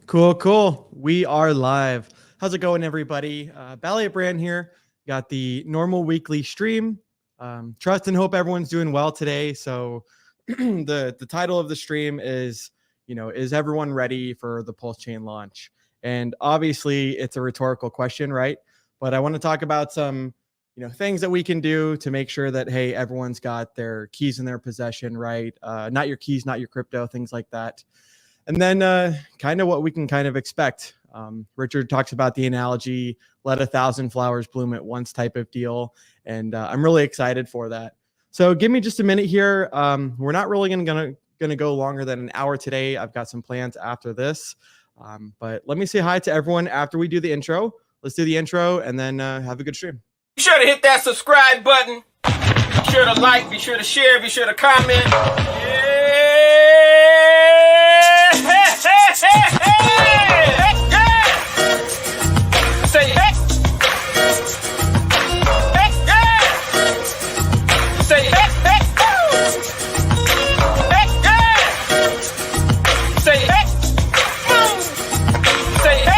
Cool. We are live. How's it going, everybody? BallietBran here. Got the normal weekly stream. Trust and hope everyone's doing well today. So the title of the stream is, is everyone ready for the PulseChain launch? And obviously it's a rhetorical question, right? But I want to talk about some, things that we can do to make sure that, hey, everyone's got their keys in their possession, right? Not your keys, not your crypto, things like that. And then kind of what we can kind of expect. Richard talks about the analogy, let 1,000 flowers bloom at once type of deal. And I'm really excited for that. So give me just a minute here. We're not really going to go longer than an hour today. I've got some plans after this. But let me say hi to everyone after we do the intro. Let's do the intro and then have a good stream. Be sure to hit that subscribe button. Be sure to like, be sure to share, be sure to comment. Yeah. Say hey. Say hey. Say hey. Say hey.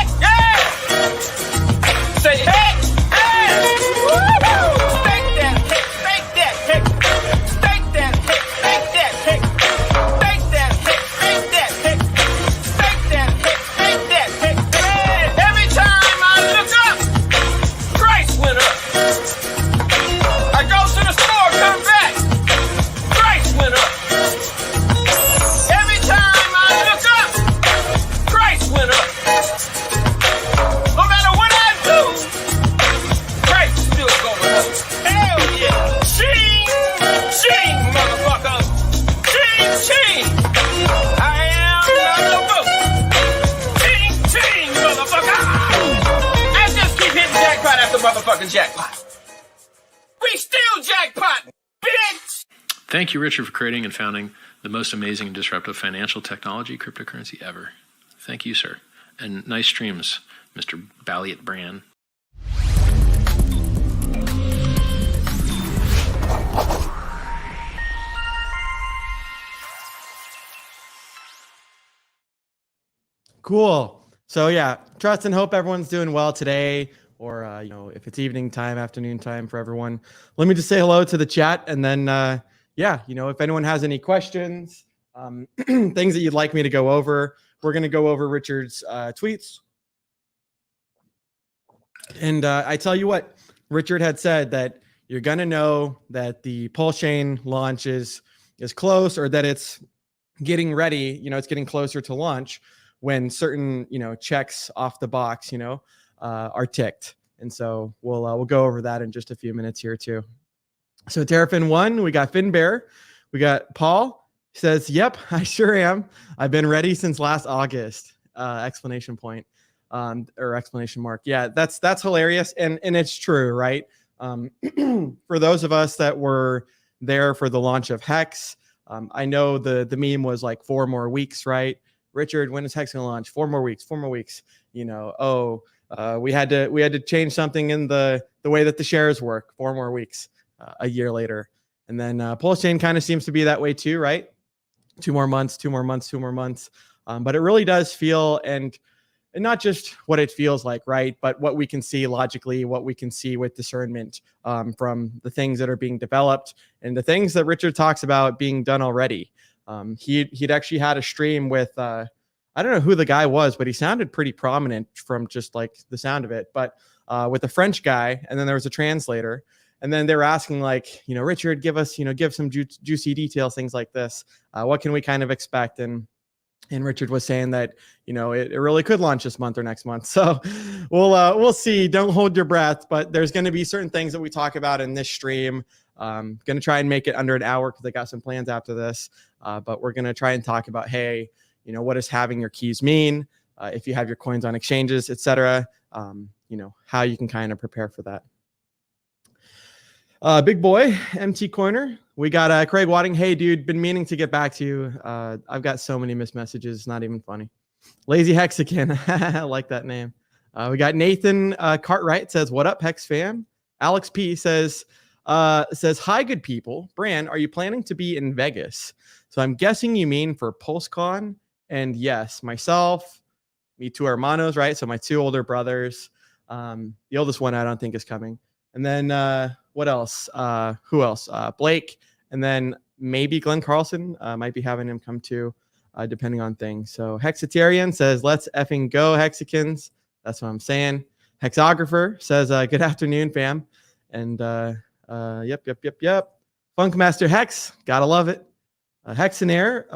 Say hey. Motherfucking jackpot. We still jackpot, bitch! Thank you, Richard, for creating and founding the most amazing and disruptive financial technology cryptocurrency ever. Thank you, sir. And nice streams, Mr. BallietBran. Cool. So yeah, trust and hope everyone's doing well today. Or, if it's evening time, afternoon time for everyone. Let me just say hello to the chat. And then, if anyone has any questions, things that you'd like me to go over, we're going to go over Richard's tweets. And I tell you what, Richard had said that you're going to know that the PulseChain launch is close, or that it's getting ready, it's getting closer to launch when certain, checks off the box, are ticked. And so we'll go over that in just a few minutes here too. So Terrafin 1, we got FinBear, we got Paul says, yep, I sure am. I've been ready since last August, exclamation point, or exclamation mark. Yeah, that's hilarious. And it's true, right? For those of us that were there for the launch of Hex, I know the meme was like 4 more weeks, right? Richard, when is Hex going to launch? 4 more weeks, 4 more weeks. We had to change something in the way that the shares work. 4 more weeks, a year later. And then PulseChain kind of seems to be that way too, right? 2 more months, 2 more months, 2 more months. But it really does feel, and not just what it feels like, right? But what we can see logically, what we can see with discernment from the things that are being developed and the things that Richard talks about being done already. He'd actually had a stream with, I don't know who the guy was, but he sounded pretty prominent from just like the sound of it, but with a French guy. And then there was a translator. And then they were asking like, Richard, give us, give some juicy details, things like this. What can we kind of expect? And Richard was saying that, it really could launch this month or next month. So we'll see. Don't hold your breath, but there's going to be certain things that we talk about in this stream. Going to try and make it under an hour because I got some plans after this. But we're going to try and talk about, hey, what does having your keys mean? If you have your coins on exchanges, etc. How you can kind of prepare for that. Big boy, MT Corner. We got Craig Wadding. Hey, dude, been meaning to get back to you. I've got so many missed messages. Not even funny. Lazy Hexagon. I like that name. We got Nathan Cartwright says, what up, Hex fam? Alex P says, hi, good people. Bran, are you planning to be in Vegas? So I'm guessing you mean for PulseCon. And yes, myself, mi two hermanos, right? So my 2 older brothers. The oldest one I don't think is coming. And then what else? Who else? Blake, and then maybe Glenn Carlson. Might be having him come too, depending on things. So Hexitarian says, "Let's effing go, Hexicans." That's what I'm saying. Hexographer says, "Good afternoon, fam." And yep. Funkmaster Hex, gotta love it. Hexinair,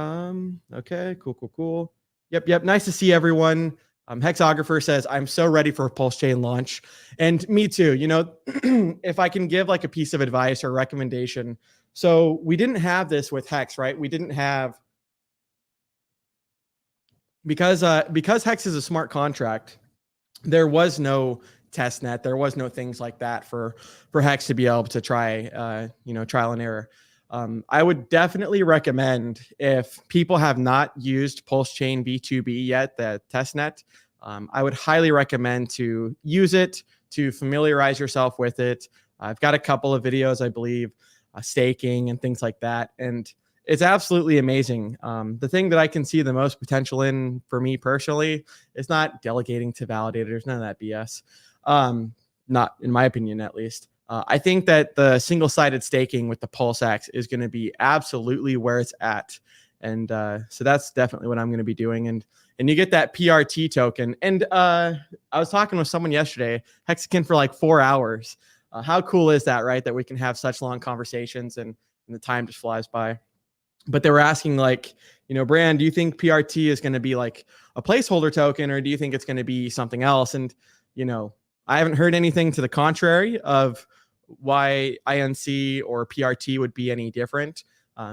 okay, cool. Yep. Nice to see everyone. Hexographer says, "I'm so ready for a PulseChain launch." And me too. You know, if I can give like a piece of advice or recommendation. So we didn't have this with Hex, right? We didn't have, because Hex is a smart contract, there was no test net. There was no things like that for Hex to be able to try, trial and error. I would definitely recommend, if people have not used PulseChain B2B yet, the testnet, I would highly recommend to use it, to familiarize yourself with it. I've got a couple of videos, I believe, staking and things like that. And it's absolutely amazing. The thing that I can see the most potential in for me personally is not delegating to validators, none of that BS. Not in my opinion, at least. I think that the single-sided staking with the PulseX is going to be absolutely where it's at. And so that's definitely what I'm going to be doing. And you get that PRT token. And I was talking with someone yesterday, Hexican, for like 4 hours. How cool is that, right? That we can have such long conversations and the time just flies by. But they were asking, like, Bran, do you think PRT is going to be like a placeholder token, or do you think it's going to be something else? And, I haven't heard anything to the contrary of why INC or PRT would be any different.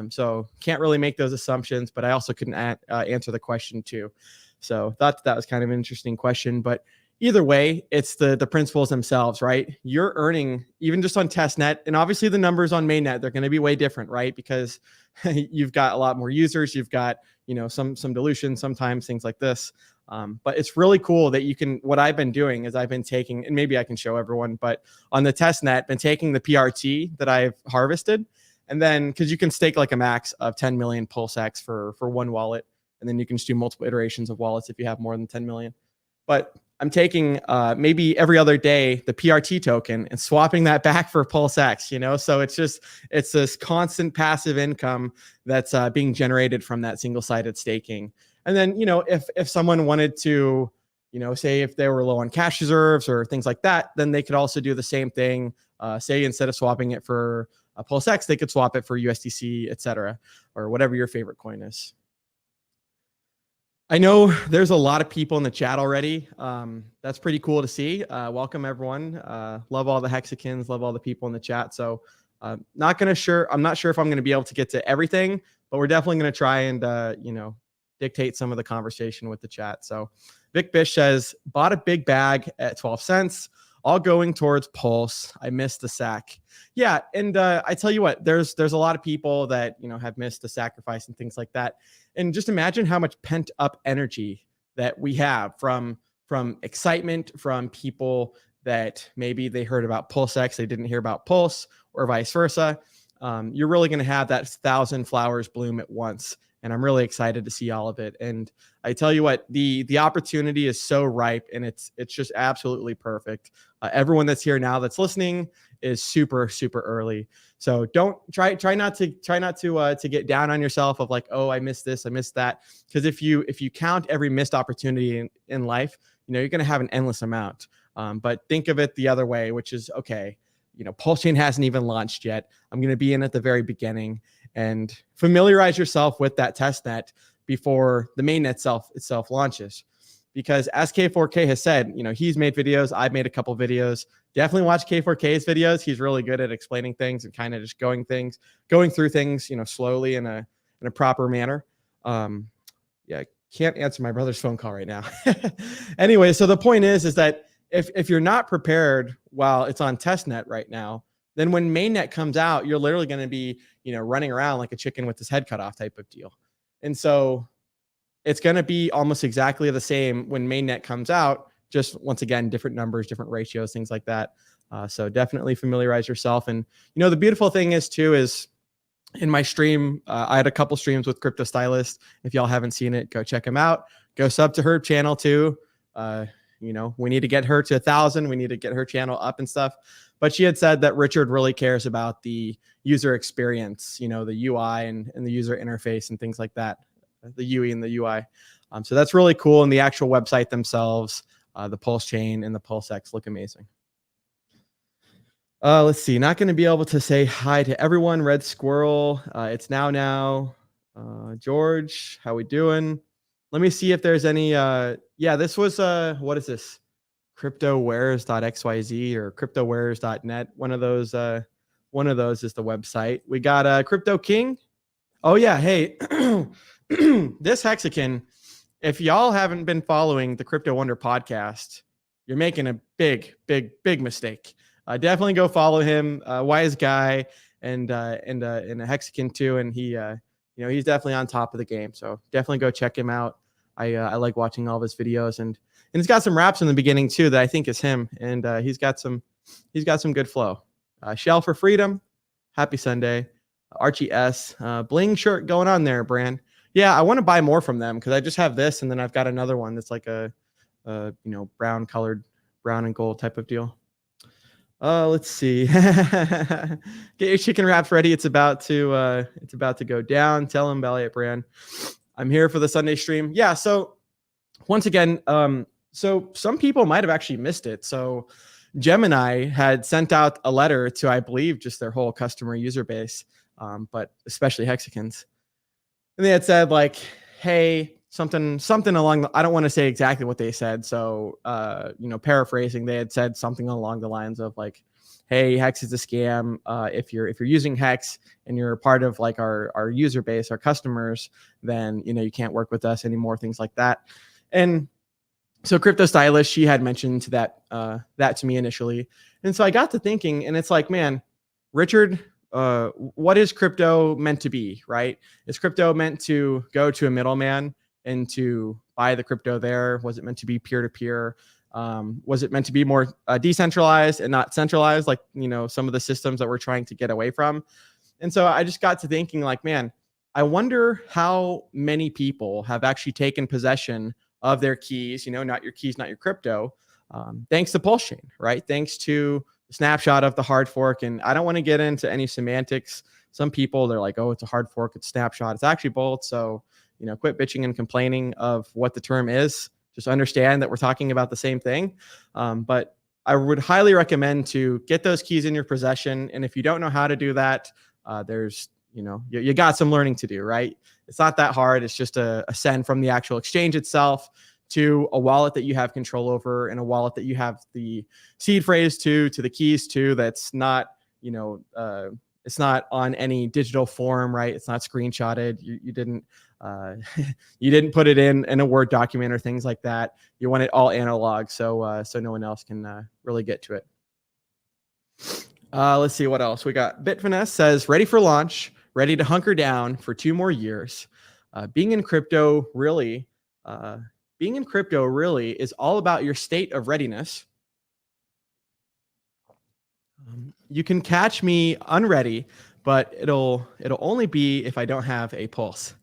So can't really make those assumptions, but I also couldn't answer the question too. So thought that was kind of an interesting question, but either way, it's the principles themselves, right? You're earning, even just on testnet, and obviously the numbers on mainnet, they're going to be way different, right? Because you've got a lot more users, you've got, some dilution, sometimes things like this. But it's really cool that you can, what I've been doing is I've been taking, and maybe I can show everyone, but on the testnet, been taking the PRT that I've harvested, and then, because you can stake like a max of 10 million PulseX for one wallet, and then you can just do multiple iterations of wallets if you have more than 10 million. But I'm taking maybe every other day the PRT token and swapping that back for PulseX, so it's this constant passive income that's being generated from that single-sided staking. And then, if someone wanted to, say if they were low on cash reserves or things like that, then they could also do the same thing. Say instead of swapping it for PulseX, they could swap it for USDC, etc., or whatever your favorite coin is. I know there's a lot of people in the chat already. That's pretty cool to see. Welcome everyone. Love all the Hexicans. Love all the people in the chat. So I'm not sure if I'm going to be able to get to everything, but we're definitely going to try and dictate some of the conversation with the chat. So Vic Bish says, bought a big bag at 12 cents, all going towards Pulse. I missed the sack. Yeah, and I tell you what, there's a lot of people that have missed the sacrifice and things like that. And just imagine how much pent up energy that we have from excitement, from people that maybe they heard about PulseX, they didn't hear about Pulse, or vice versa. You're really going to have that 1,000 flowers bloom at once. And I'm really excited to see all of it. And I tell you what, the opportunity is so ripe, and it's just absolutely perfect. Everyone that's here now that's listening is super, super early. So don't try not to get down on yourself of like, oh, I missed this, I missed that. Because if you count every missed opportunity in life, you're going to have an endless amount. But think of it the other way, which is, okay, PulseChain hasn't even launched yet. I'm going to be in at the very beginning, and familiarize yourself with that testnet before the mainnet itself launches. Because as K4K has said, he's made videos. I've made a couple videos. Definitely watch K4K's videos. He's really good at explaining things and kind of just going through things, slowly in a proper manner. Yeah, can't answer my brother's phone call right now. Anyway, so the point is that if you're not prepared while it's on testnet right now, then when mainnet comes out, you're literally going to be, running around like a chicken with his head cut off type of deal. And so it's going to be almost exactly the same when mainnet comes out, just once again, different numbers, different ratios, things like that. So definitely familiarize yourself. And, the beautiful thing is in my stream, I had a couple streams with Crypto Stylist. If y'all haven't seen it, go check him out. go sub to her channel too. We need to get her to 1,000. We need to get her channel up and stuff. But she had said that Richard really cares about the user experience, the UI and the user interface and things like that, the UE and the UI. So that's really cool. And the actual website themselves, the PulseChain and the PulseX look amazing. Let's see. Not going to be able to say hi to everyone. Red Squirrel. It's now. George, how we doing? Let me see if there's any. This was what is this? CryptoWares.xyz or CryptoWares.net. One of those is the website. We got Crypto King. Oh yeah. Hey, this Hexagon. If y'all haven't been following the Crypto Wonder podcast, you're making a big mistake. Definitely go follow him. Wise guy and a Hexagon too, and he he's definitely on top of the game. So definitely go check him out. I like watching all of his videos, and he's got some raps in the beginning too that I think is him, and he's got some good flow. Shell for Freedom, happy Sunday. Archie S, bling shirt going on there, Bran. Yeah, I want to buy more from them because I just have this, and then I've got another one that's like a brown and gold type of deal. Let's see. Get your chicken wraps ready. It's about to go down. Tell him BallietBran. I'm here for the Sunday stream. Yeah. So once again, so some people might have actually missed it. So Gemini had sent out a letter to, I believe, just their whole customer user base, but especially Hexagons. And they had said like, hey, something along the, I don't want to say exactly what they said. So, paraphrasing, they had said something along the lines of like, hey, Hex is a scam. If you're using Hex and you're part of like our user base, our customers, then, you can't work with us anymore, things like that. And so Crypto Stylist, she had mentioned that to me initially. And so I got to thinking, and it's like, man, Richard, what is crypto meant to be, right? Is crypto meant to go to a middleman and to buy the crypto there? Was it meant to be peer-to-peer? Was it meant to be more decentralized and not centralized, like, some of the systems that we're trying to get away from? And so I just got to thinking like, man, I wonder how many people have actually taken possession of their keys, not your keys, not your crypto, thanks to PulseChain, right? Thanks to the snapshot of the hard fork. And I don't want to get into any semantics. Some people, they're like, oh, it's a hard fork, it's snapshot. It's actually both. So, quit bitching and complaining of what the term is. Just understand that we're talking about the same thing. But I would highly recommend to get those keys in your possession. And if you don't know how to do that, there's, you got some learning to do, right? It's not that hard. It's just a send from the actual exchange itself to a wallet that you have control over, and a wallet that you have the seed phrase to the keys to, that's not, it's not on any digital form, right? It's not screenshotted. You didn't you didn't put it in a Word document or things like that. You want it all analog, so no one else can really get to it. Let's see what else we got. Bitfinesse says, ready for launch, ready to hunker down for 2 more years. Being in crypto really is all about your state of readiness. You can catch me unready, but it'll only be if I don't have a pulse.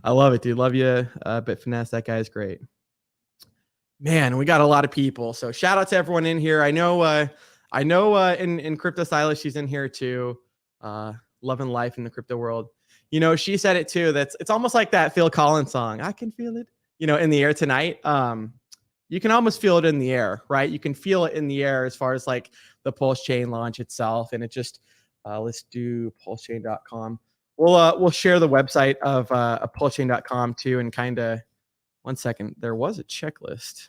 I love it, dude. Love you, Bitfinesse. That guy's great. Man, we got a lot of people. So shout out to everyone in here. I know in Crypto Stylist, she's in here too. Loving life in the crypto world. She said it too. It's almost like that Phil Collins song. I can feel it, in the air tonight. You can almost feel it in the air, right? You can feel it in the air as far as like the PulseChain launch itself. And it just, let's do PulseChain.com. We'll share the website of PulseChain.com too, and kind of, one second, there was a checklist.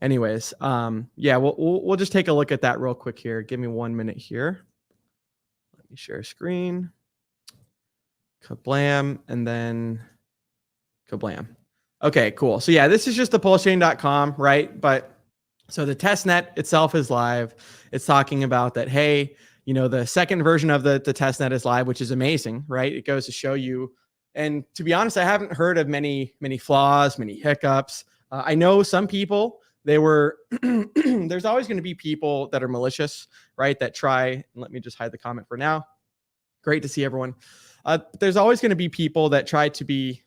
Anyways, yeah, we'll just take a look at that real quick here. Give me 1 minute here. Let me share screen. Kablam, and then kablam. Okay, cool. So yeah, this is just the PulseChain.com, right? But so the testnet itself is live. It's talking about that, hey, the second version of the testnet is live, which is amazing, right? It goes to show you. And to be honest, I haven't heard of many flaws, many hiccups. I know some people, there's always going to be people that are malicious, right? That try, let me just hide the comment for now. Great to see everyone. There's always going to be people that try to be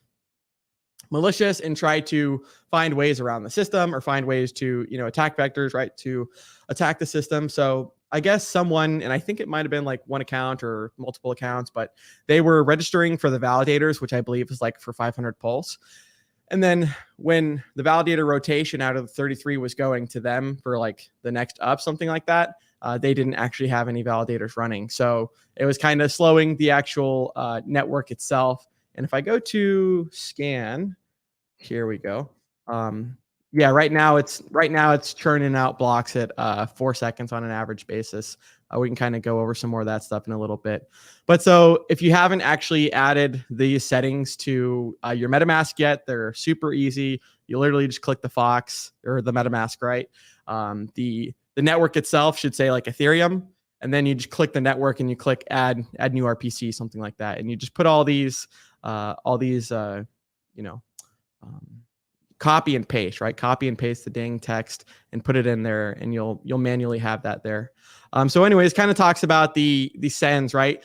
malicious and try to find ways around the system or find ways to, attack vectors, right? To attack the system. So I guess someone, and I think it might have been like one account or multiple accounts, but they were registering for the validators, which I believe is like for 500 Pulse. And then when the validator rotation out of the 33 was going to them for like the next up, something like that, they didn't actually have any validators running. So it was kind of slowing the actual network itself. And if I go to scan, here we go. Yeah, right now it's churning out blocks at 4 seconds on an average basis. We can kind of go over some more of that stuff in a little bit. But so if you haven't actually added these settings to your MetaMask yet, they're super easy. You literally just click the Fox or the MetaMask, right? The network itself should say like Ethereum, and then you just click the network and you click add new RPC, something like that, and you just put all these copy and paste, right? Copy and paste the dang text and put it in there, and you'll manually have that there. So anyways, kind of talks about the sends, right?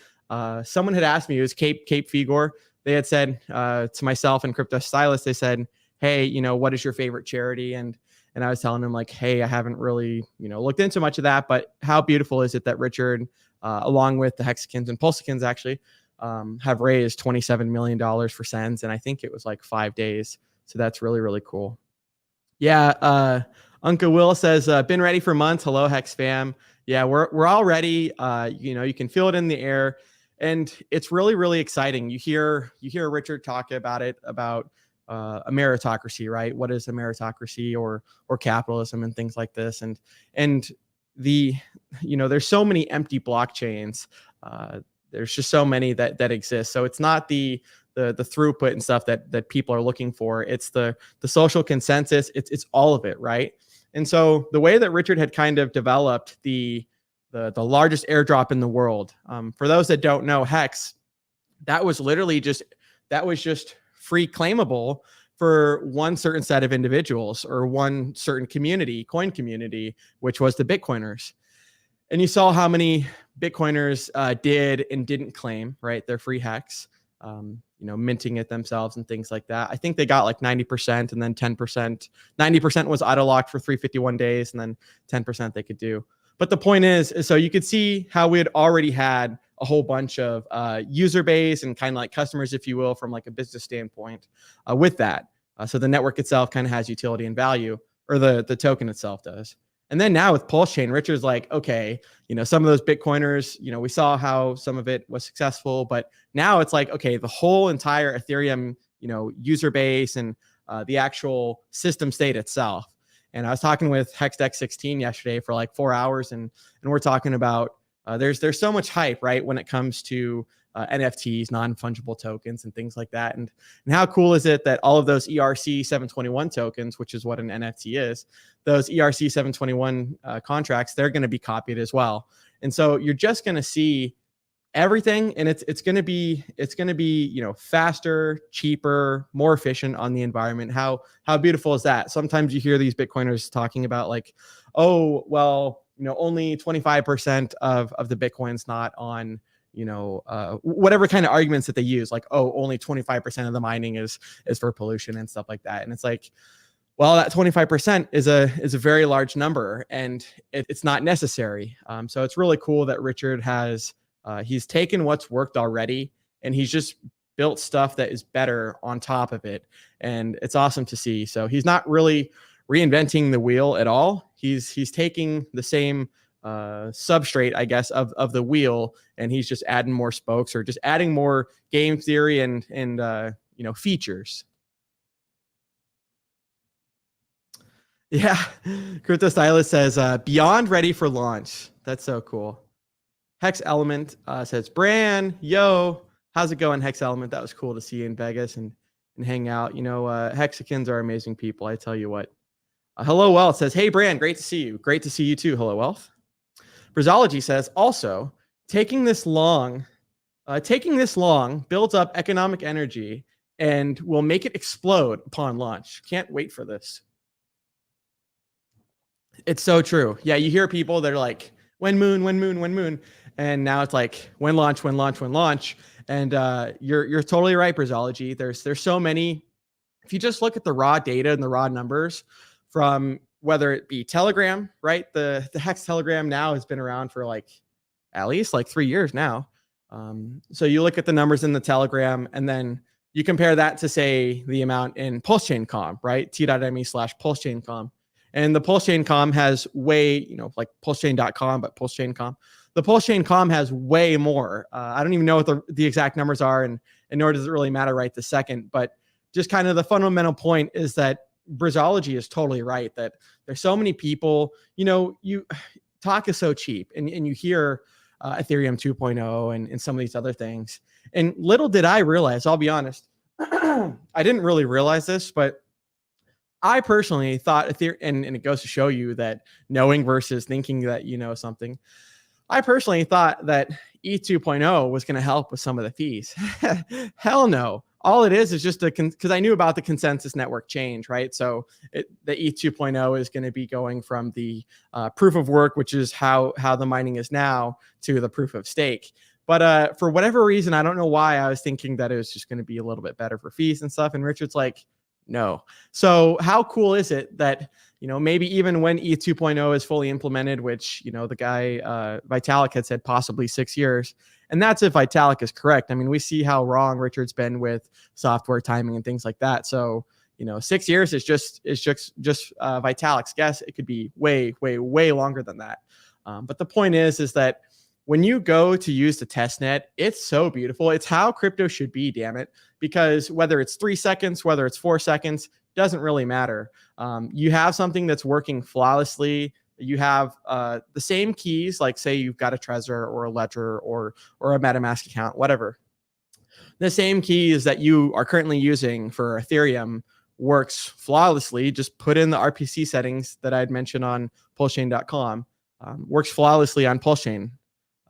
Someone had asked me, it was Cape Figor. They had said to myself and Crypto Stylist, they said, hey, what is your favorite charity? And I was telling them like, hey, I haven't really, looked into much of that, but how beautiful is it that Richard, along with the Hexakins and Pulsakins actually, have raised $27 million for sends. And I think it was like 5 days. So that's really, really cool. Yeah. Uncle Will says, been ready for months. Hello, Hex fam. Yeah, we're all ready. You can feel it in the air, and it's really, really exciting. You hear Richard talk about it, about a meritocracy, right? What is a meritocracy or capitalism and things like this. And there's so many empty blockchains. There's just so many that exist. So it's not the throughput and stuff that people are looking for. It's the social consensus. It's all of it, right? And so the way that Richard had kind of developed the largest airdrop in the world, for those that don't know, Hex, that was just free claimable for one certain set of individuals or one certain community, coin community, which was the Bitcoiners. And you saw how many Bitcoiners did and didn't claim, right? Their free Hex, minting it themselves and things like that. I think they got like 90% and then 10%. 90% was auto locked for 351 days and then 10% they could do. But the point is so you could see how we had already had a whole bunch of user base and kind of like customers, if you will, from like a business standpoint with that. So the network itself kind of has utility and value, or the token itself does. And then now with PulseChain, Richard's like, okay, some of those Bitcoiners, we saw how some of it was successful, but now it's like, okay, the whole entire Ethereum, user base and the actual system state itself. And I was talking with HexDeck16 yesterday for like 4 hours, and we're talking about there's so much hype, right, when it comes to NFTs, non-fungible tokens, and things like that. And how cool is it that all of those ERC 721 tokens, which is what an NFT is, those ERC 721 contracts, they're going to be copied as well. And so you're just going to see everything, and it's going to be faster, cheaper, more efficient on the environment. How beautiful is that? Sometimes you hear these Bitcoiners talking about like, oh, well, only 25% of the Bitcoin's not on, whatever kind of arguments that they use, like, oh, only 25% of the mining is for pollution and stuff like that. And it's like, well, that 25% is a very large number, and it's not necessary. So it's really cool that Richard has he's taken what's worked already, and he's just built stuff that is better on top of it. And it's awesome to see. So he's not really reinventing the wheel at all. He's taking the same substrate, I guess, of the wheel, and he's just adding more spokes or just adding more game theory and features. Yeah, Crypto Stylist says beyond ready for launch. That's so cool. Hex Element says, Bran, yo, how's it going, Hex Element? That was cool to see you in Vegas and hang out. Hexakins are amazing people, I tell you what. Hello Wealth says, hey Bran, great to see you. Great to see you too. Hello Wealth. Brazology says, also, taking this long builds up economic energy and will make it explode upon launch. Can't wait for this. It's so true. Yeah, you hear people that are like, when moon. And now it's like, when launch. And you're totally right, Brazology. There's so many if you just look at the raw data and the raw numbers from whether it be Telegram, right? The Hex Telegram now has been around for like at least like 3 years now. So you look at the numbers in the Telegram and then you compare that to say the amount in PulseChain Com, right? T.me/PulseChain Com. And the PulseChain Com has way, like PulseChain.com, but PulseChain Com. The PulseChain Com has way more. I don't even know what the exact numbers are, and nor does it really matter right this second. But just kind of the fundamental point is that Brizology is totally right, that there's so many people, you talk is so cheap, and you hear Ethereum 2.0 and some of these other things. And little did I realize, I'll be honest, I didn't really realize this, but I personally thought Ethereum, and it goes to show you that knowing versus thinking that you know something. I personally thought that ETH 2.0 was going to help with some of the fees. Hell no. All it is just because I knew about the consensus network change, right? So the ETH 2.0 is going to be going from the proof of work, which is how the mining is now, to the proof of stake. But for whatever reason, I don't know why I was thinking that it was just going to be a little bit better for fees and stuff. And Richard's like, no. So how cool is it that, maybe even when ETH 2.0 is fully implemented, which, the guy Vitalik had said possibly 6 years, and that's if Vitalik is correct. I mean, we see how wrong Richard's been with software timing and things like that. So, 6 years is just Vitalik's guess. It could be way, way, way longer than that. But the point is that when you go to use the testnet, it's so beautiful. It's how crypto should be, damn it. Because whether it's 3 seconds, whether it's 4 seconds, doesn't really matter. You have something that's working flawlessly. You have the same keys, like say you've got a Trezor or a Ledger or a MetaMask account, whatever. The same keys that you are currently using for Ethereum works flawlessly. Just put in the RPC settings that I'd mentioned on PulseChain.com. Works flawlessly on PulseChain.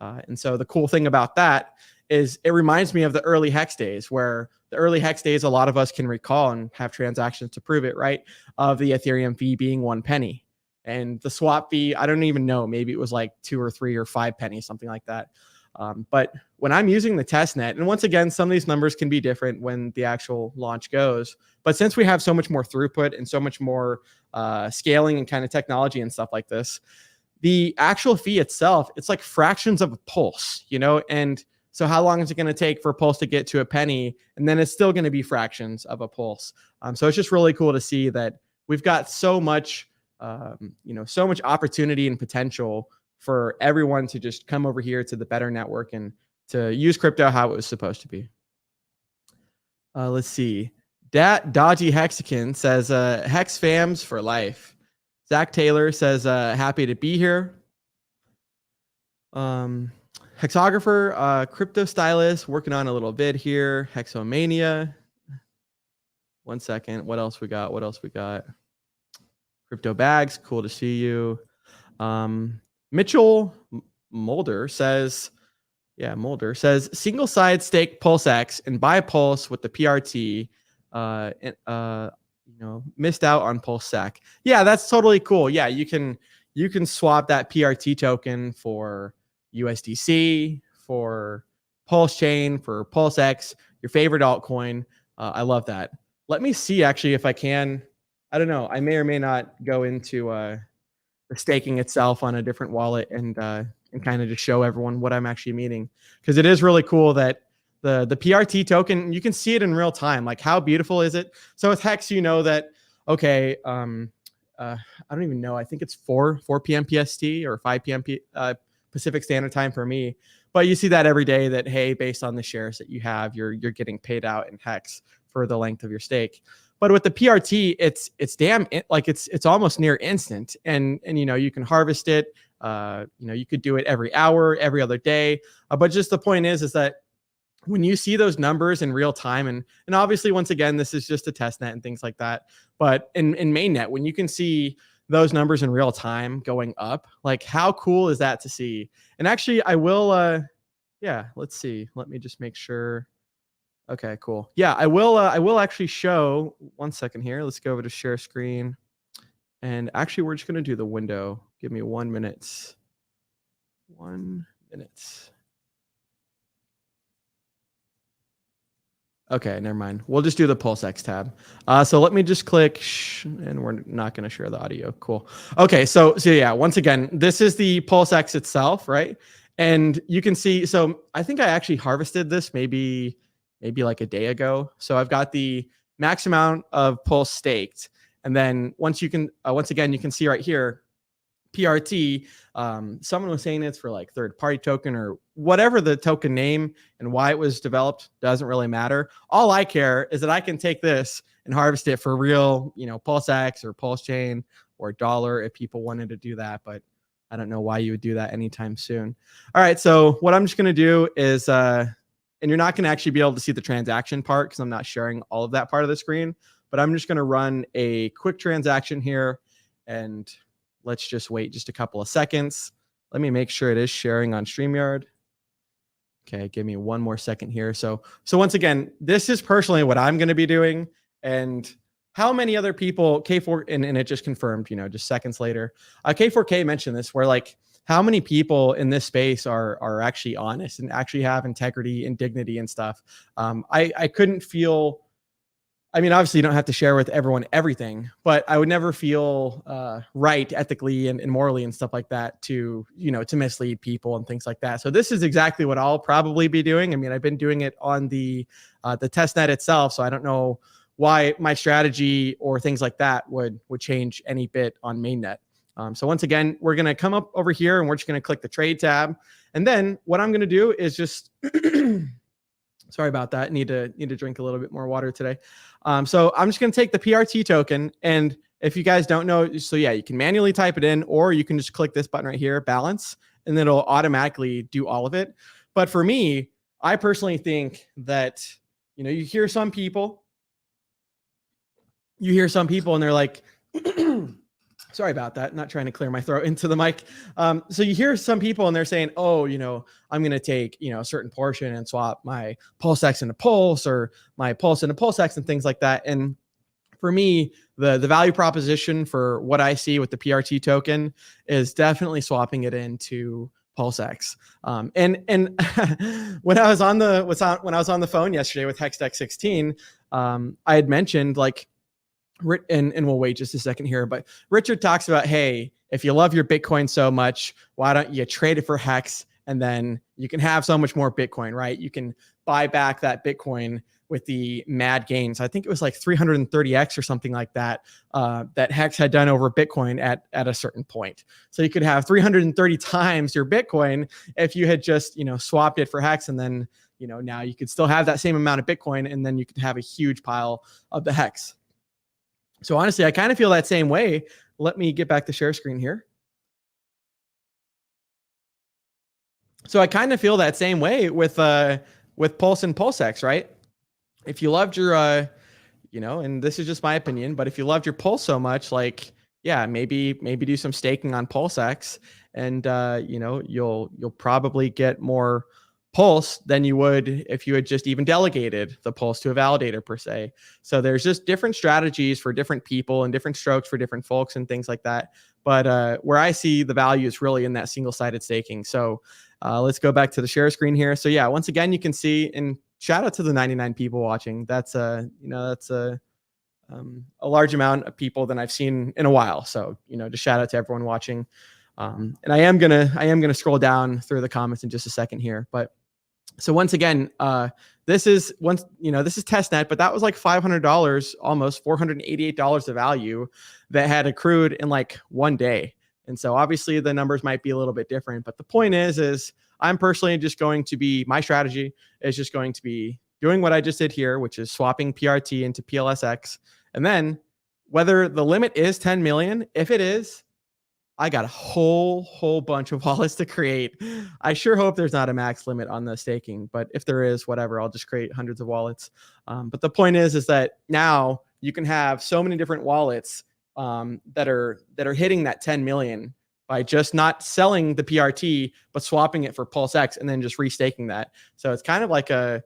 And so the cool thing about that is it reminds me of the early Hex days, where the early Hex days, a lot of us can recall and have transactions to prove it, right? Of the Ethereum fee being 1 penny. And the swap fee, I don't even know, maybe it was like 2 or 3 or 5 pennies, something like that. But when I'm using the testnet, and once again, some of these numbers can be different when the actual launch goes. But since we have so much more throughput and so much more scaling and kind of technology and stuff like this, the actual fee itself, it's like fractions of a pulse, and so how long is it going to take for a pulse to get to a penny? And then it's still going to be fractions of a pulse. So it's just really cool to see that we've got so much, so much opportunity and potential for everyone to just come over here to the Better Network and to use crypto how it was supposed to be. Let's see. Dodgy Hexagon says, Hex fams for life. Zach Taylor says, happy to be here. Hexographer, crypto stylist, working on a little bit here. Hexomania. 1 second. What else we got? Crypto bags. Cool to see you. Mitchell Mulder says, single side stake PulseX and buy Pulse with the PRT. Missed out on PulseSec. Yeah, that's totally cool. Yeah, you can swap that PRT token for USDC, for PulseChain, for PulseX, your favorite altcoin. I love that. Let me see actually if I can. I don't know. I may or may not go into the staking itself on a different wallet and kind of just show everyone what I'm actually meaning, because it is really cool that the PRT token, you can see it in real time. Like, how beautiful is it? So with Hex, that, okay, I don't even know. I think it's 4 p.m. PST or 5 p.m. Pacific Standard Time for me. But you see that every day that, hey, based on the shares that you have, you're getting paid out in Hex for the length of your stake. But with the PRT, it's it's almost near instant, and you can harvest it. You could do it every hour, every other day. But just the point is that when you see those numbers in real time, and obviously, once again, this is just a test net and things like that. But in mainnet, when you can see those numbers in real time going up, like, how cool is that to see? And actually, I will, let's see. Let me just make sure. Okay, cool. Yeah, I will actually show. 1 second here. Let's go over to share screen. And actually, we're just going to do the window. Give me 1 minute. 1 minute. Okay, never mind. We'll just do the PulseX tab. So let me just click, and we're not going to share the audio. Cool. Okay, so yeah, once again, this is the PulseX itself, right? And you can see, so I think I actually harvested this maybe like a day ago. So I've got the max amount of Pulse staked. And then once again, you can see right here, PRT, someone was saying it's for like third-party token or whatever the token name and why it was developed doesn't really matter. All I care is that I can take this and harvest it for real, PulseX or PulseChain or dollar if people wanted to do that, but I don't know why you would do that anytime soon. All right, so what I'm just going to do is, and you're not going to actually be able to see the transaction part because I'm not sharing all of that part of the screen, but I'm just going to run a quick transaction here, and let's just wait just a couple of seconds. Let me make sure it is sharing on StreamYard. Okay, give me one more second here. So once again, this is personally what I'm going to be doing. And how many other people, K4, and it just confirmed, just seconds later, K4K mentioned this, where like how many people in this space are actually honest and actually have integrity and dignity and stuff. I couldn't feel, I mean, obviously you don't have to share with everyone everything, but I would never feel right ethically and morally and stuff like that to mislead people and things like that. So this is exactly what I'll probably be doing. I mean, I've been doing it on the testnet itself, so I don't know why my strategy or things like that would change any bit on mainnet. So once again, we're going to come up over here and we're just going to click the trade tab. And then what I'm going to do is just sorry about that. Need to drink a little bit more water today. So I'm just going to take the PRT token. And if you guys don't know, so yeah, you can manually type it in, or you can just click this button right here, balance, and then it'll automatically do all of it. But for me, I personally think that, you hear some people and they're like, sorry about that. Not trying to clear my throat into the mic. So you hear some people and they're saying, oh, I'm going to take, a certain portion and swap my PulseX into Pulse or my Pulse into PulseX and things like that. And for me, the value proposition for what I see with the PRT token is definitely swapping it into PulseX. And when I was on the phone yesterday with Hexdeck 16, I had mentioned like, and we'll wait just a second here, but Richard talks about, hey, if you love your Bitcoin so much, why don't you trade it for Hex, and then you can have so much more Bitcoin, right? You can buy back that Bitcoin with the mad gains. I think it was like 330x or something like that, that Hex had done over Bitcoin at a certain point. So you could have 330 times your Bitcoin if you had just, swapped it for Hex, and then, now you could still have that same amount of Bitcoin, and then you could have a huge pile of the Hex. So honestly, I kind of feel that same way. Let me get back the share screen here. So I kind of feel that same way with Pulse and PulseX, right? If you loved your, and this is just my opinion, but if you loved your Pulse so much, like, yeah, maybe do some staking on PulseX, and you'll probably get more Pulse than you would if you had just even delegated the Pulse to a validator per se. So there's just different strategies for different people and different strokes for different folks and things like that. But where I see the value is really in that single-sided staking. So let's go back to the share screen here. So yeah, once again, you can see, and shout out to the 99 people watching. That's a large amount of people than I've seen in a while. So, just shout out to everyone watching. And I am gonna scroll down through the comments in just a second here. But so once again, this is testnet, but that was like $500, almost $488 of value that had accrued in like one day. And so obviously the numbers might be a little bit different, but the point is I'm personally just going to be, my strategy is just going to be doing what I just did here, which is swapping PRT into PLSX. And then whether the limit is 10 million, if it is, I got a whole bunch of wallets to create. I sure hope there's not a max limit on the staking, but if there is, whatever, I'll just create hundreds of wallets. But the point is that now you can have so many different wallets that are hitting that 10 million by just not selling the PRT, but swapping it for PulseX and then just restaking that. So it's kind of like the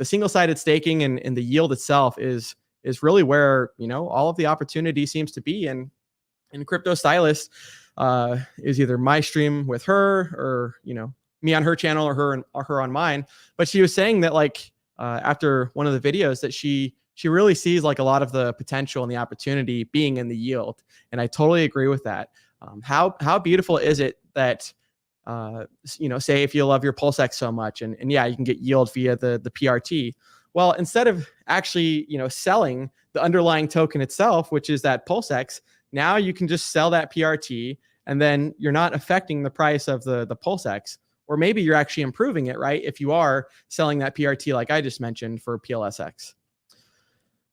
single-sided staking and the yield itself is really where, all of the opportunity seems to be. And Crypto Stylist is either my stream with her or, me on her channel or her on mine. But she was saying that like after one of the videos that she really sees like a lot of the potential and the opportunity being in the yield. And I totally agree with that. How beautiful is it that, say if you love your PulseX so much and yeah, you can get yield via the PRT. Well, instead of actually, selling the underlying token itself, which is that PulseX, now you can just sell that PRT and then you're not affecting the price of the PulseX, or maybe you're actually improving it, right? If you are selling that PRT, like I just mentioned for PLSX.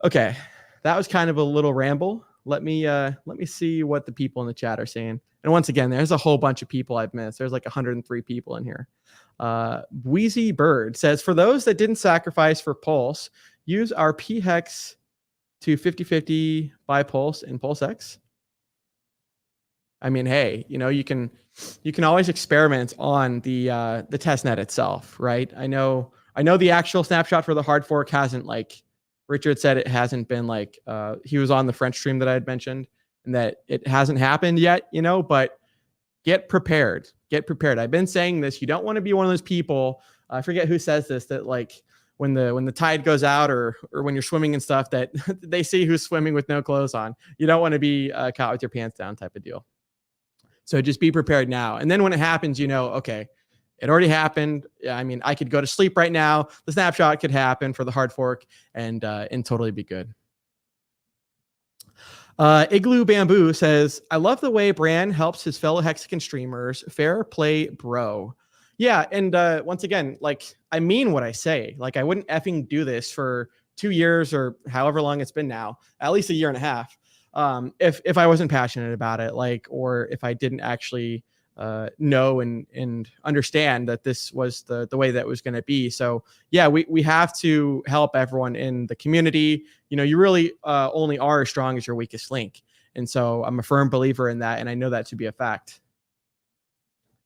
Okay, that was kind of a little ramble. Let me see what the people in the chat are saying. And once again, there's a whole bunch of people I've missed. There's like 103 people in here. Wheezy Bird says, for those that didn't sacrifice for Pulse, use our P-Hex to 50-50 buy Pulse and PulseX. I mean, hey, you can always experiment on the testnet itself, right? I know the actual snapshot for the hard fork hasn't, like Richard said, it hasn't been like he was on the French stream that I had mentioned, and that it hasn't happened yet, but get prepared. Get prepared. I've been saying this. You don't want to be one of those people. I forget who says this, that like when the tide goes out or when you're swimming and stuff, that they see who's swimming with no clothes on. You don't want to be caught with your pants down type of deal. So just be prepared now. And then when it happens, okay, it already happened. I mean, I could go to sleep right now. The snapshot could happen for the hard fork and totally be good. Igloo Bamboo says, I love the way Bran helps his fellow Hexagon streamers. Fair play, bro. Yeah. And once again, like, I mean what I say. Like, I wouldn't effing do this for 2 years or however long it's been now, at least a year and a half. If I wasn't passionate about it, like, or if I didn't actually know and understand that this was the way that it was going to be. So yeah, we have to help everyone in the community. You really only are as strong as your weakest link. And so I'm a firm believer in that. And I know that to be a fact.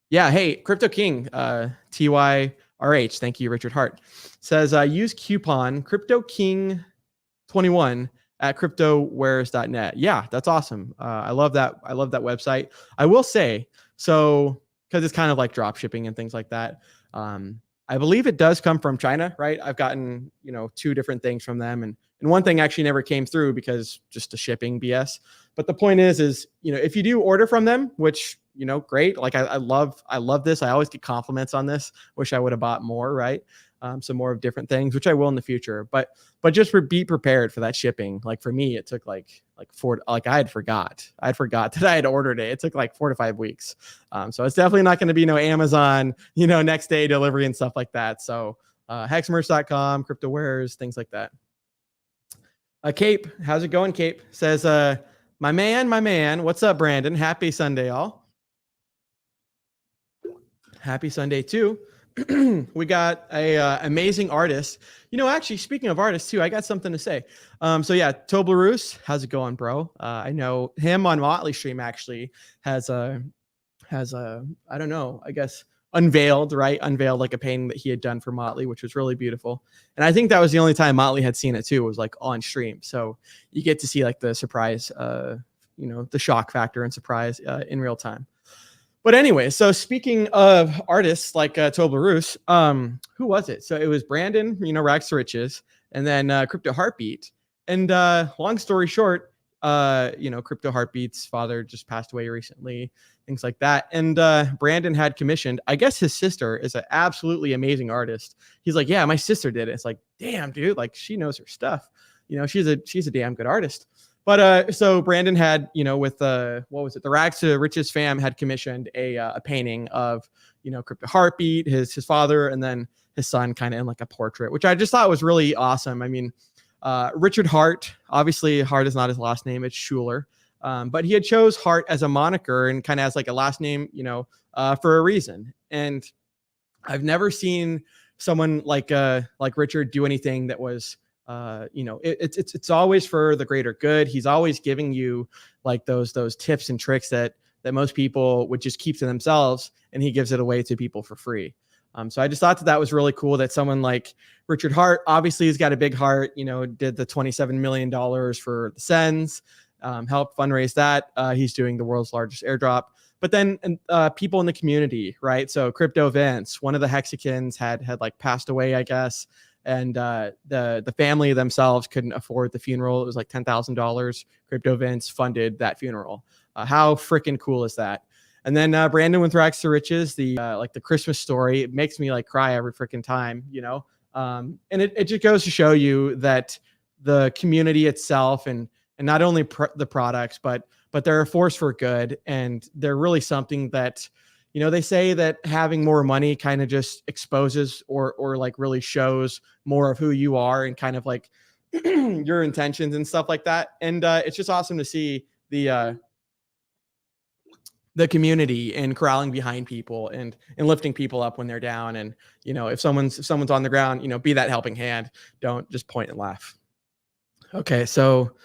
Yeah. Hey, Crypto King, TYRH. Thank you, Richard Hart. Says, use coupon Crypto King 21 at cryptowares.net. Yeah, that's awesome. I love that. I love that website. I will say, so because it's kind of like drop shipping and things like that. I believe it does come from China, right? I've gotten, 2 different things from them, and one thing actually never came through because just the shipping BS. But the point is, if you do order from them, which, great. Like I love this. I always get compliments on this. Wish I would have bought more, right? Some more of different things, which I will in the future. But just be prepared for that shipping. Like for me, it took like 4. Like I forgot that I had ordered it. It took like 4 to 5 weeks. So it's definitely not going to be no Amazon, next day delivery and stuff like that. So hexmerch.com, cryptowares, things like that. Cape, how's it going? Cape says, my man, what's up, Brandon? Happy Sunday, all. Happy Sunday too. We got a amazing artist. Actually, speaking of artists too, I got something to say. So yeah, Toblerus, how's it going, bro? I know him on Motley stream actually has I don't know, I guess unveiled like a painting that he had done for Motley, which was really beautiful. And I think that was the only time Motley had seen it too, was like on stream. So you get to see like the surprise, the shock factor and surprise in real time. But anyway, so speaking of artists like Toblerus, who was it? So it was Brandon, Rags to Riches, and then Crypto Heartbeat. And long story short, Crypto Heartbeat's father just passed away recently, things like that. And Brandon had commissioned, I guess his sister is an absolutely amazing artist. He's like, yeah, my sister did it. It's like, damn, dude, like she knows her stuff. She's a damn good artist. But so Brandon had, with what was it? The Rags to Riches fam had commissioned a painting of, Crypto Heartbeat, his father, and then his son, kind of in like a portrait, which I just thought was really awesome. I mean, Richard Hart, obviously Hart is not his last name, it's Schuler. But he had chose Hart as a moniker and kind of as like a last name, for a reason. And I've never seen someone like Richard do anything that was, it's always for the greater good. He's always giving you like those tips and tricks that most people would just keep to themselves, and he gives it away to people for free. So I just thought that was really cool that someone like Richard Hart, obviously he's got a big heart, did the $27 million for the Sens, helped fundraise that. He's doing the world's largest airdrop. But then people in the community, right? So Crypto Vince, one of the Hexicans had like passed away, I guess. and the family themselves couldn't afford the funeral. It was like $10,000. Crypto Vince funded that funeral. How freaking cool is that? And then Brandon with Rags to Riches, the like the Christmas story, it makes me like cry every freaking time, you know. And it just goes to show you that the community itself and not only the products, but they're a force for good, and they're really something that, you know, they say that having more money kind of just exposes or like really shows more of who you are and kind of like your intentions and stuff like that. And it's just awesome to see the community and corralling behind people and lifting people up when they're down. And, you know, if someone's on the ground, you know, be that helping hand. Don't just point and laugh. Okay. So,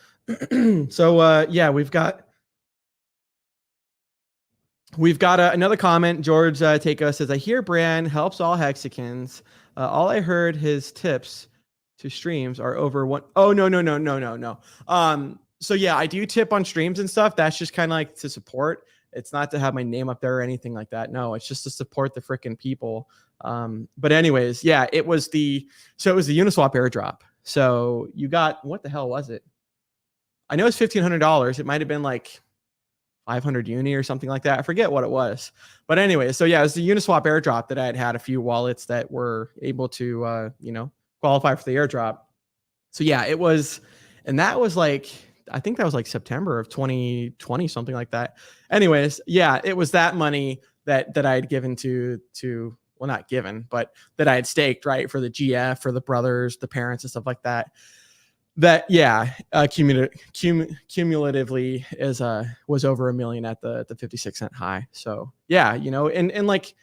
yeah, we've got another comment. George Takeo says, I hear Bran helps all Hexicans. All I heard his tips to streams are over one. Oh, no. So yeah, I do tip on streams and stuff. That's just kind of like to support. It's not to have my name up there or anything like that. No, it's just to support the freaking people. But anyways, yeah, it was the Uniswap airdrop. So you got, what the hell was it? I know it's $1,500. It might have been like 500 uni or something like that. I forget what it was. But anyway, so yeah, it was the Uniswap airdrop that I had a few wallets that were able to, you know, qualify for the airdrop. So yeah, it was, and that was like, I think that was like September of 2020, something like that. Anyways, yeah, it was that money that I had given to well, not given, but that I had staked, right, for the GF, for the brothers, the parents, and stuff like that. That, yeah, cumulatively is was over $1 million at the 56-cent high. So yeah, you know, and like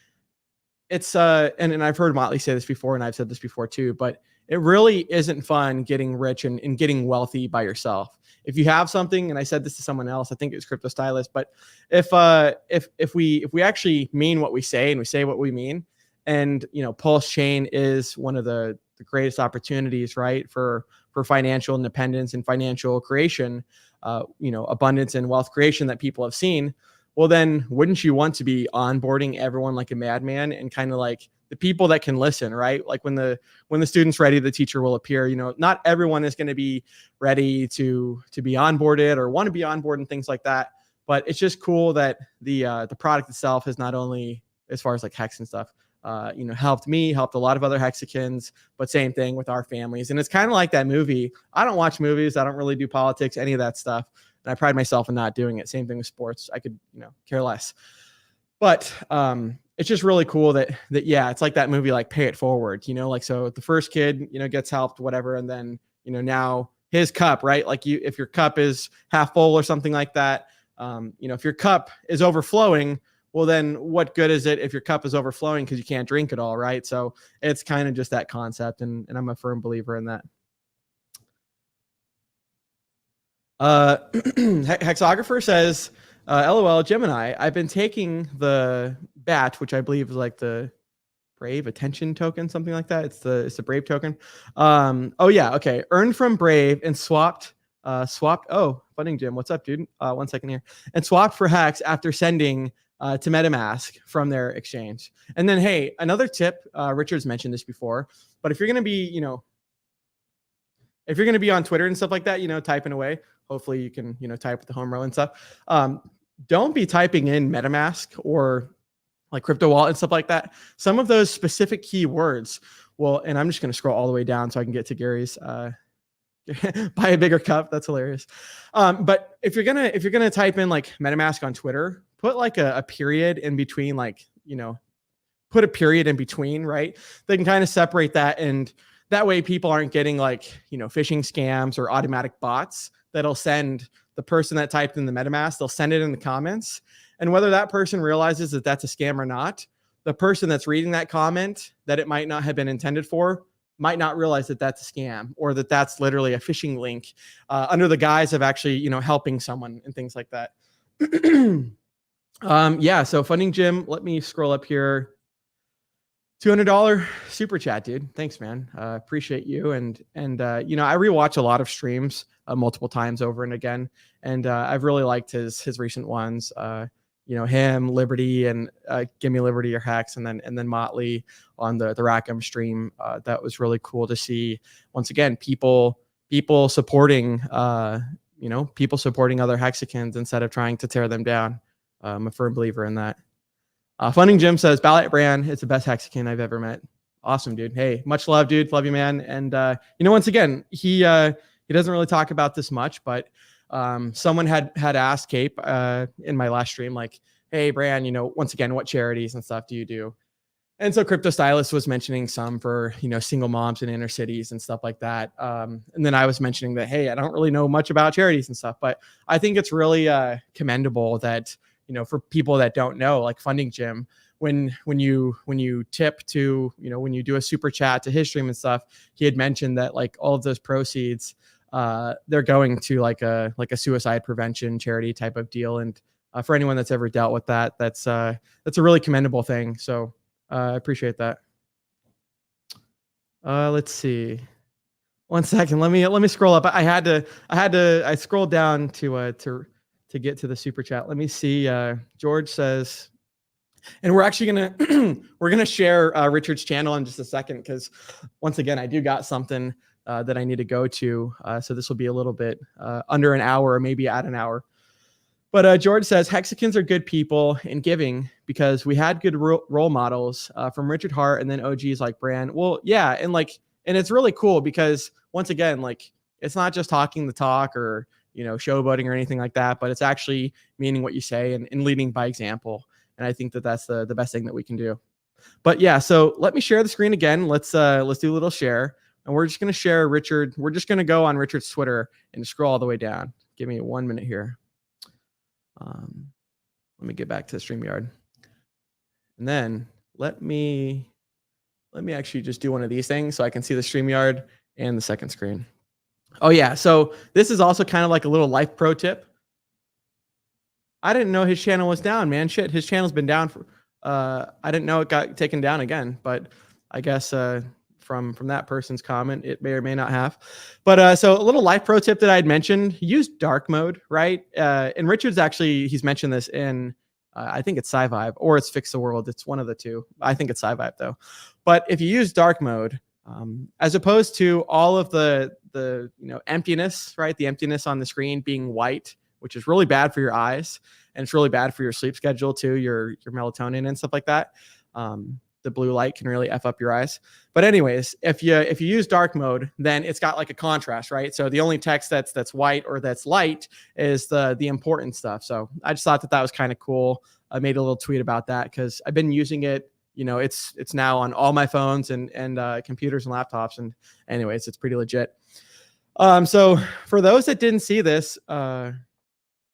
it's and I've heard Motley say this before, and I've said this before too, but it really isn't fun getting rich and getting wealthy by yourself. If you have something, and I said this to someone else, I think it was Crypto Stylist, but if we actually mean what we say and we say what we mean, and you know, PulseChain is one of the greatest opportunities, right, for financial independence and financial creation, you know, abundance and wealth creation that people have seen. Well, then wouldn't you want to be onboarding everyone like a madman and kind of like the people that can listen, right? Like when the student's ready, the teacher will appear. You know, not everyone is going to be ready to be onboarded or want to be onboarded and things like that. But it's just cool that the product itself has not only, as far as like Hex and stuff, you know, helped a lot of other Hexicans, but same thing with our families. And it's kind of like that movie. I don't watch movies. I don't really do politics, any of that stuff. And I pride myself in not doing it. Same thing with sports. I could, you know, care less. But it's just really cool that yeah, it's like that movie, like Pay It Forward, you know, like, so the first kid, you know, gets helped, whatever. And then, you know, now his cup, right? Like if your cup is half full or something like that, you know, if your cup is overflowing, well, then what good is it if your cup is overflowing because you can't drink it all, right? So it's kind of just that concept. And I'm a firm believer in that. Hexographer says, LOL, Gemini, I've been taking the BAT, which I believe is like the Brave Attention token, something like that. It's the Brave token. Oh yeah, okay. Earned from Brave and swapped. Oh, Funding Jim, what's up, dude? 1 second here. And swapped for Hex after sending to MetaMask from their exchange. And then, hey, another tip. Richard's mentioned this before, but if you're gonna be, you know, if you're gonna be on Twitter and stuff like that, you know, typing away. Hopefully you can, you know, type with the home row and stuff. Don't be typing in MetaMask or like crypto wallet and stuff like that. Some of those specific keywords. Well, and I'm just going to scroll all the way down so I can get to Gary's buy a bigger cup. That's hilarious. But if you're gonna type in like MetaMask on Twitter, put like a period in between, like, you know, put a period in between, right? They can kind of separate that, and that way people aren't getting like, you know, phishing scams or automatic bots that'll send the person that typed in the MetaMask, they'll send it in the comments. And whether that person realizes that that's a scam or not, the person that's reading that comment that it might not have been intended for might not realize that that's a scam, or that that's literally a phishing link under the guise of actually, you know, helping someone and things like that. Yeah. So Funding Jim, let me scroll up here. $200 super chat, dude. Thanks, man. Appreciate you. And you know, I rewatch a lot of streams multiple times over and again, and I've really liked his recent ones. him, Liberty, and Give Me Liberty or Hex, and then Motley on the Rackham stream. That was really cool to see. Once again, people supporting people supporting other Hexicans instead of trying to tear them down. I'm a firm believer in that. Funding Jim says BallietBran is the best Hexican I've ever met. Awesome, dude. Hey, much love, dude. Love you, man. And once again, he doesn't really talk about this much, but someone had asked Cape in my last stream, like, hey, Bran, once again, what charities and stuff do you do? And so Crypto Stylist was mentioning some for, single moms in inner cities and stuff like that. And then I was mentioning that, hey, I don't really know much about charities and stuff, but I think it's really commendable that, for people that don't know, like Funding Jim, when you tip to, when you do a super chat to his stream and stuff, he had mentioned that like all of those proceeds, they're going to like a suicide prevention charity type of deal. And for anyone that's ever dealt with that, that's a really commendable thing. So I appreciate that. Let's see. 1 second. Let me scroll up. I scrolled down to get to the super chat. Let me see. George says, and we're actually gonna share Richard's channel in just a second, because once again, I do got something that I need to go to. So this will be a little bit under an hour, or maybe at an hour. But George says Hexicans are good people and giving because we had good role models from Richard Hart and then OGs like Bran. Well, yeah, and it's really cool because once again, like it's not just talking the talk or showboating or anything like that, but it's actually meaning what you say and leading by example. And I think that that's the best thing that we can do. But yeah, so let me share the screen again. Let's do a little share, and we're just gonna share Richard. We're just gonna go on Richard's Twitter and scroll all the way down. Give me 1 minute here. Let me get back to StreamYard, and then let me actually just do one of these things so I can see the StreamYard and the second screen. Oh yeah, so this is also kind of like a little life pro tip. I didn't know his channel was down, man. Shit, his channel's been down for. I didn't know it got taken down again, but I guess from that person's comment, it may or may not have. But so a little life pro tip that I'd mentioned: use dark mode, right? And Richard's actually he's mentioned this in I think it's SciVibe or it's Fix the World. It's one of the two. I think it's SciVibe though. But if you use dark mode, as opposed to all of the emptiness, right? The emptiness on the screen being white, which is really bad for your eyes, and it's really bad for your sleep schedule too, your melatonin and stuff like that. The blue light can really F up your eyes. But anyways, if you use dark mode, then it's got like a contrast, right? So the only text that's white or that's light is the important stuff. So I just thought that was kind of cool. I made a little tweet about that because I've been using it. It's now on all my phones and computers and laptops. And anyways, it's pretty legit. So for those that didn't see this,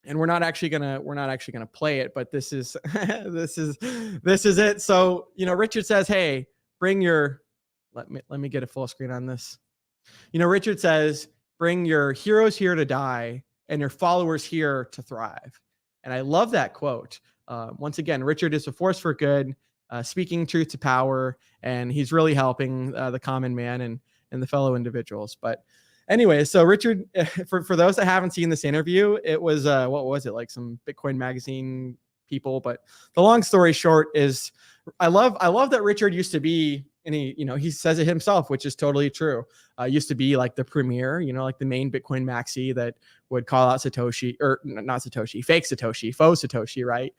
and we're not actually gonna play it, but this is this is it. So Richard says, hey, bring your let me get a full screen on this. Richard says, bring your heroes here to die and your followers here to thrive. And I love that quote. Once again, Richard is a force for good, speaking truth to power, and he's really helping the common man and the fellow individuals. But anyway, so Richard, for those that haven't seen this interview, it was what was it, like some Bitcoin magazine people? But the long story short is, I love that Richard used to be, and he says it himself, which is totally true. Used to be like the premier, like the main Bitcoin maxi that would call out Satoshi, or not Satoshi, fake Satoshi, faux Satoshi, right?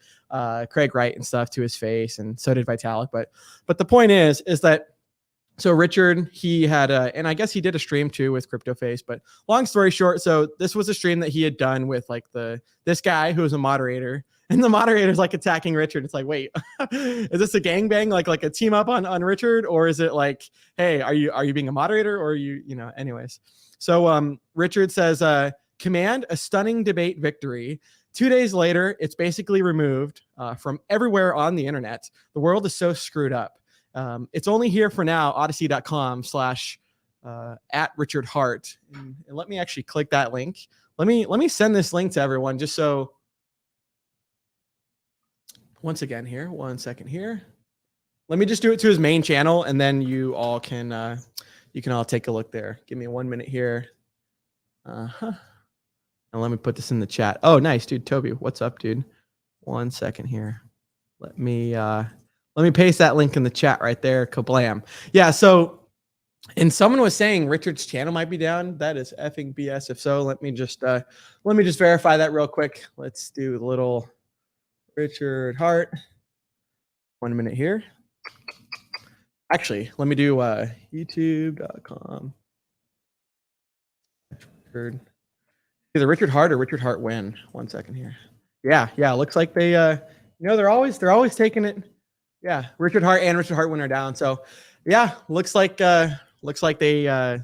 Craig Wright and stuff to his face, and so did Vitalik. But the point is that. So Richard, he had and I guess he did a stream too with CryptoFace, but long story short, so this was a stream that he had done with like this guy who was a moderator, and the moderator's like attacking Richard. It's like, wait, is this a gangbang, like a team up on Richard, or is it like, hey, are you being a moderator, or are you anyways? So Richard says, command a stunning debate victory. 2 days later, it's basically removed from everywhere on the internet. The world is so screwed up. It's only here for now, odyssey.com/ at Richard Hart. And let me actually click that link. Let me send this link to everyone just so. Once again here, 1 second here. Let me just do it to his main channel, and then you all can all take a look there. Give me 1 minute here. And let me put this in the chat. Oh, nice, dude. Toby, what's up, dude? 1 second here. Let me paste that link in the chat right there. Kablam. Yeah. So, and someone was saying Richard's channel might be down. That is effing BS. If so, let me just verify that real quick. Let's do a little Richard Hart. 1 minute here. Actually, let me do youtube.com. Either Richard Hart or Richard Hart win. 1 second here. Yeah. Looks like they they're always taking it. Yeah, Richard Hart and Richard Hart win are down. So yeah, looks like they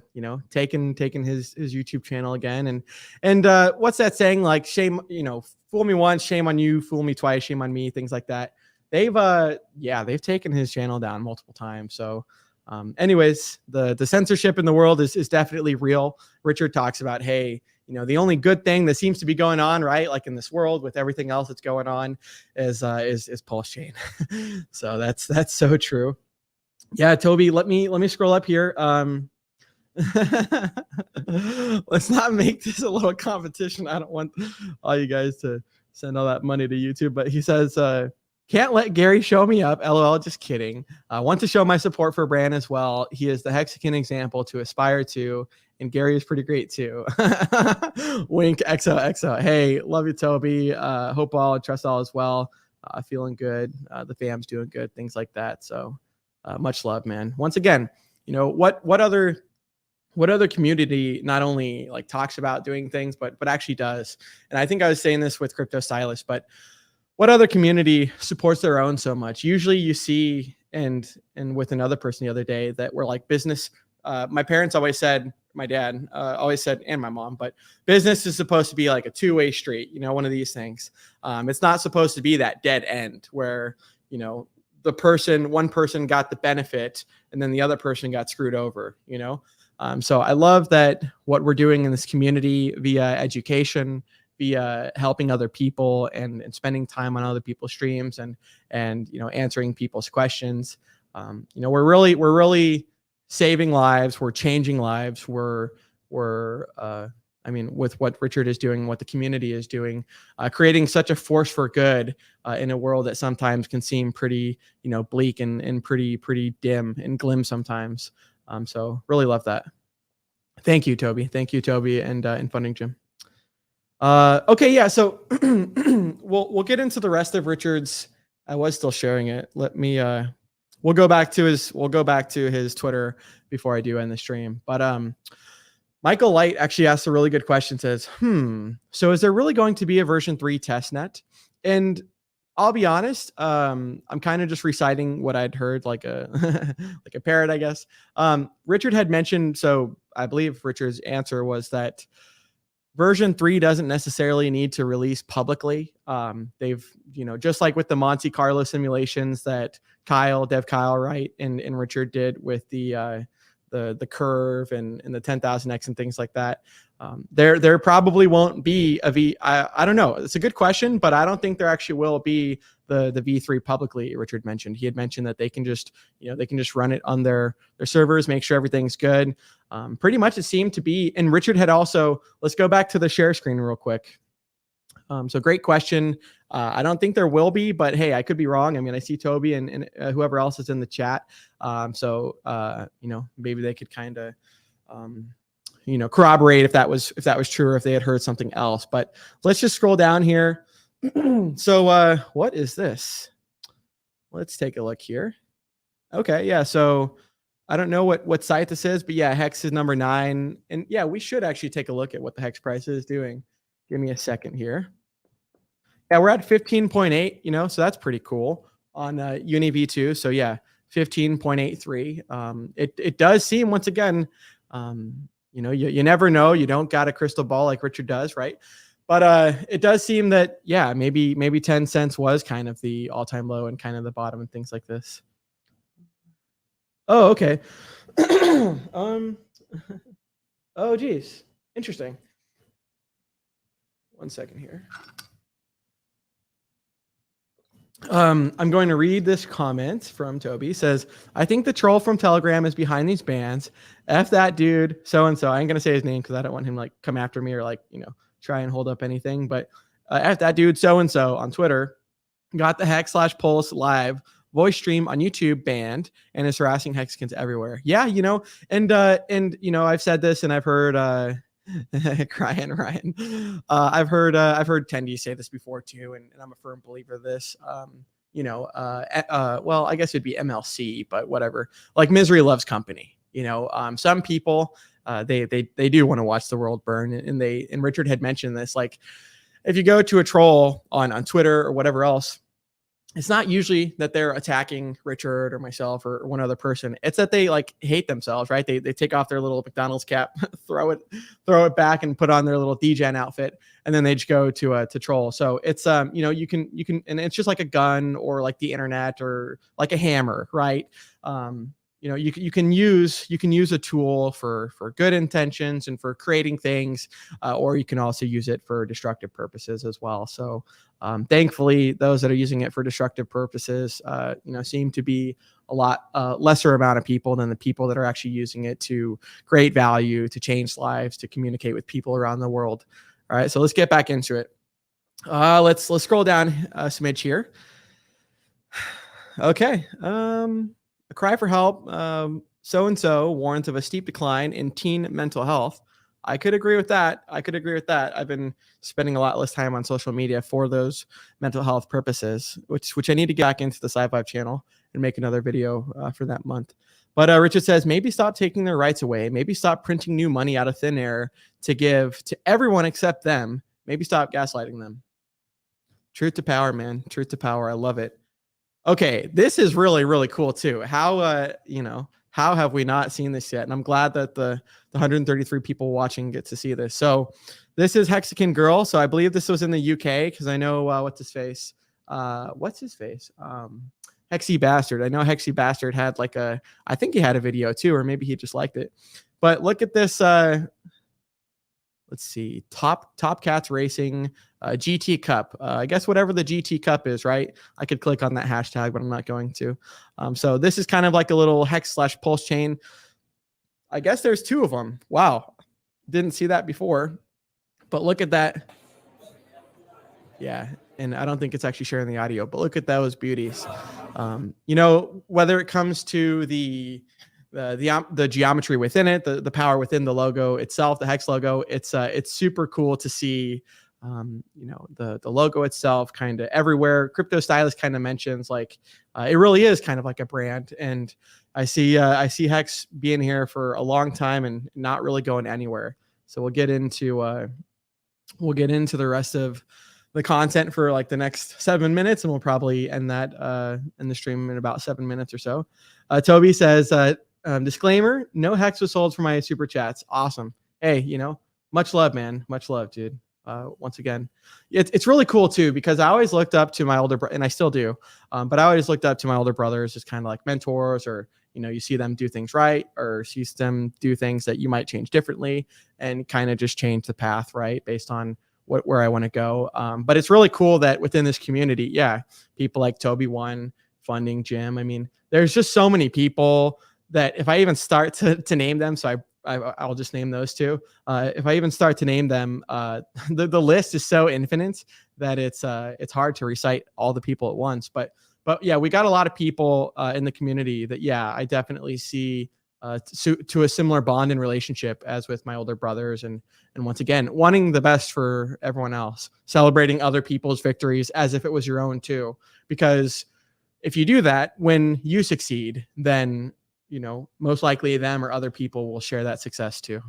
taking his YouTube channel again. And what's that saying? Like, shame, fool me once, shame on you, fool me twice, shame on me, things like that. They've taken his channel down multiple times. So anyways, the censorship in the world is definitely real. Richard talks about, hey, the only good thing that seems to be going on, right, like in this world with everything else that's going on, is PulseChain. So that's so true. Yeah, Toby, let me scroll up here. Let's not make this a little competition. I don't want all you guys to send all that money to YouTube. But he says, can't let Gary show me up. LOL, just kidding. I want to show my support for Bran as well. He is the Hexagon example to aspire to, and Gary is pretty great too. Wink, XOXO. Hey, love you, Toby. Hope all and trust all as well. Feeling good. The fam's doing good. Things like that. So much love, man. Once again, what other community not only like talks about doing things, but actually does. And I think I was saying this with Crypto Stylist, but what other community supports their own so much? Usually you see, and with another person the other day, that we're like business. My parents always said, my dad always said, and my mom, but business is supposed to be like a two-way street, one of these things. It's not supposed to be that dead end where, one person got the benefit and then the other person got screwed over, So I love that what we're doing in this community via education, via helping other people and spending time on other people's streams and answering people's questions. We're really saving lives. We're changing lives. We're with what Richard is doing, what the community is doing, creating such a force for good in a world that sometimes can seem pretty, bleak and pretty dim and glim sometimes. So really love that. Thank you, Toby. And Funding Jim. Okay, yeah. So we'll get into the rest of Richard's. I was still sharing it. Let me. We'll go back to his Twitter before I do end the stream. But Michael Light actually asked a really good question. Says, so is there really going to be a version 3 testnet? And I'll be honest, I'm kind of just reciting what I'd heard, like a like a parrot, I guess. Richard had mentioned. So I believe Richard's answer was that version 3 doesn't necessarily need to release publicly. They've, just like with the Monte Carlo simulations that Dev Kyle, right, and Richard did with the curve and the 10,000x and things like that. There probably won't be a V. I don't know. It's a good question, but I don't think there actually will be the V3 publicly. Richard mentioned. He had mentioned that they can just run it on their servers, make sure everything's good. Pretty much it seemed to be. And Richard had also. Let's go back to the share screen real quick. So great question. I don't think there will be, but hey, I could be wrong. I mean, I see Toby and whoever else is in the chat. So maybe they could kind of, corroborate if that was true or if they had heard something else. But let's just scroll down here. So what is this? Let's take a look here. Okay, yeah. So I don't know what site this is, but yeah, Hex is number 9. And yeah, we should actually take a look at what the Hex price is doing. Give me a second here. Yeah, we're at 15.8, so that's pretty cool on UniV2. So yeah, 15.83. It does seem, once again, you never know. You don't got a crystal ball like Richard does, right? But it does seem that, yeah, maybe 10 cents was kind of the all-time low and kind of the bottom and things like this. Oh, okay. Oh, geez. Interesting. 1 second here. I'm going to read this comment from Toby. It says, I think the troll from Telegram is behind these bans. F that dude, so-and-so. I ain't going to say his name because I don't want him to come after me or try and hold up anything. But F that dude, so-and-so on Twitter. got the hex/pulse live voice stream on YouTube banned and is harassing Hexicans everywhere. Yeah, and I've said this and I've heard crying Ryan. I've heard Tendy say this before too, and I'm a firm believer of this. Well, I guess it'd be MLC, but whatever. Like misery loves company. Some people they do want to watch the world burn, and Richard had mentioned this. Like, if you go to a troll on Twitter or whatever else, it's not usually that they're attacking Richard or myself or one other person. It's that they like hate themselves, right? They take off their little McDonald's cap, throw it back, and put on their little DGen outfit, and then they just go to troll. So it's you can, and it's just like a gun or like the internet or like a hammer, right? You can use a tool for good intentions and for creating things, or you can also use it for destructive purposes as well. So thankfully, those that are using it for destructive purposes, seem to be a lot lesser amount of people than the people that are actually using it to create value, to change lives, to communicate with people around the world. All right, so let's get back into it. Let's scroll down a smidge here. Okay. A cry for help. So-and-so warns of a steep decline in teen mental health. I could agree with that. I've been spending a lot less time on social media for those mental health purposes, which I need to get back into the Sci-Fi channel and make another video for that month. But Richard says, maybe stop taking their rights away. Maybe stop printing new money out of thin air to give to everyone except them. Maybe stop gaslighting them. Truth to power, man. Truth to power. I love it. Okay, this is really, really cool too. How have we not seen this yet? And I'm glad that the 133 people watching get to see this. So this is Hexican Girl. So I believe this was in the UK because I know what's his face? Hexy Bastard. I know Hexy Bastard had I think he had a video too, or maybe he just liked it. But look at this. Let's see, Top Cats Racing GT Cup. I guess whatever the GT Cup is, right? I could click on that hashtag, but I'm not going to. So this is kind of like a little hex/pulse chain. I guess there's two of them. Wow, didn't see that before. But look at that. Yeah, and I don't think it's actually sharing the audio, but look at those beauties. Whether it comes to the geometry within it, the power within the logo itself, the hex logo, it's super cool to see. The logo itself kind of everywhere. Crypto Stylist kind of mentions it really is kind of like a brand, and I see Hex being here for a long time and not really going anywhere. So we'll get into the rest of the content for like the next 7 minutes, and we'll probably end that in the stream in about 7 minutes or so. Toby says, disclaimer, no Hex was sold for my super chats. Awesome. Hey, much love, man. Much love, dude. Once again, it's really cool too, because I always looked up to my older brother, and I still do. But I always looked up to my older brothers as kind of like mentors, or, you see them do things right, or see them do things that you might change differently, and kind of just change the path, right, based on where I want to go. But it's really cool that within this community, people like Toby One, Funding, Jim. I mean, there's just so many people that if I even start to name them, so I'll just name those two. If I even start to name them, the list is so infinite that it's hard to recite all the people at once. But yeah, we got a lot of people in the community that I definitely see to a similar bond and relationship as with my older brothers, and once again, wanting the best for everyone else, celebrating other people's victories as if it was your own too. Because if you do that, when you succeed, then most likely them or other people will share that success too.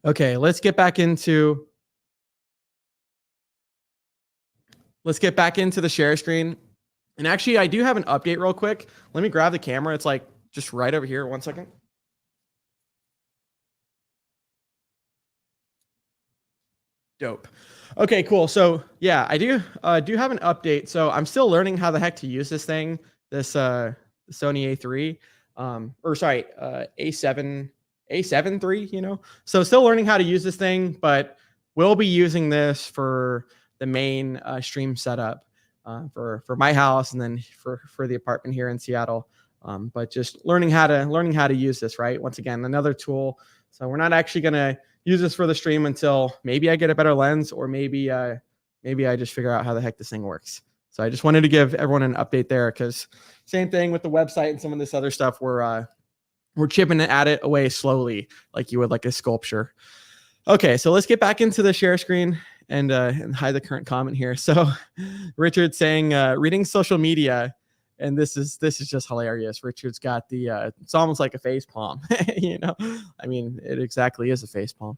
Okay, let's get back into the share screen. And actually, I do have an update real quick. Let me grab the camera. It's like just right over here. 1 second. Dope. Okay, cool. So yeah, I do have an update. So I'm still learning how the heck to use this thing. This Sony A3, A7 III, So still learning how to use this thing, but we'll be using this for the main stream setup for my house, and then for the apartment here in Seattle. But just learning how to use this, right? Once again, another tool. So we're not actually gonna use this for the stream until maybe I get a better lens, or maybe I just figure out how the heck this thing works. So I just wanted to give everyone an update there, because same thing with the website and some of this other stuff. We're chipping at it away slowly, like you would like a sculpture. Okay, so let's get back into the share screen and hide the current comment here. So Richard saying reading social media, and this is just hilarious. Richard's got the it's almost like a face palm. You know, I mean, it exactly is a face palm.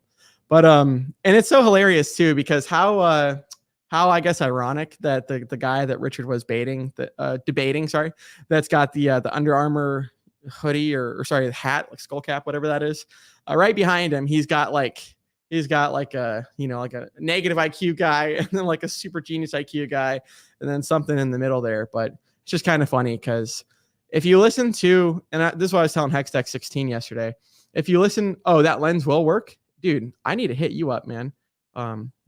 But and it's so hilarious too, because how I guess ironic that the guy that Richard was debating, sorry, that's got the Under Armour hoodie or sorry, hat, like skull cap, whatever that is, right behind him, he's got like a, you know, like a negative IQ guy, and then like a super genius IQ guy, and then something in the middle there. But it's just kind of funny, because if you listen to, and this is what I was telling Hextech 16 yesterday, if you listen, oh, that lens will work, dude, I need to hit you up, man.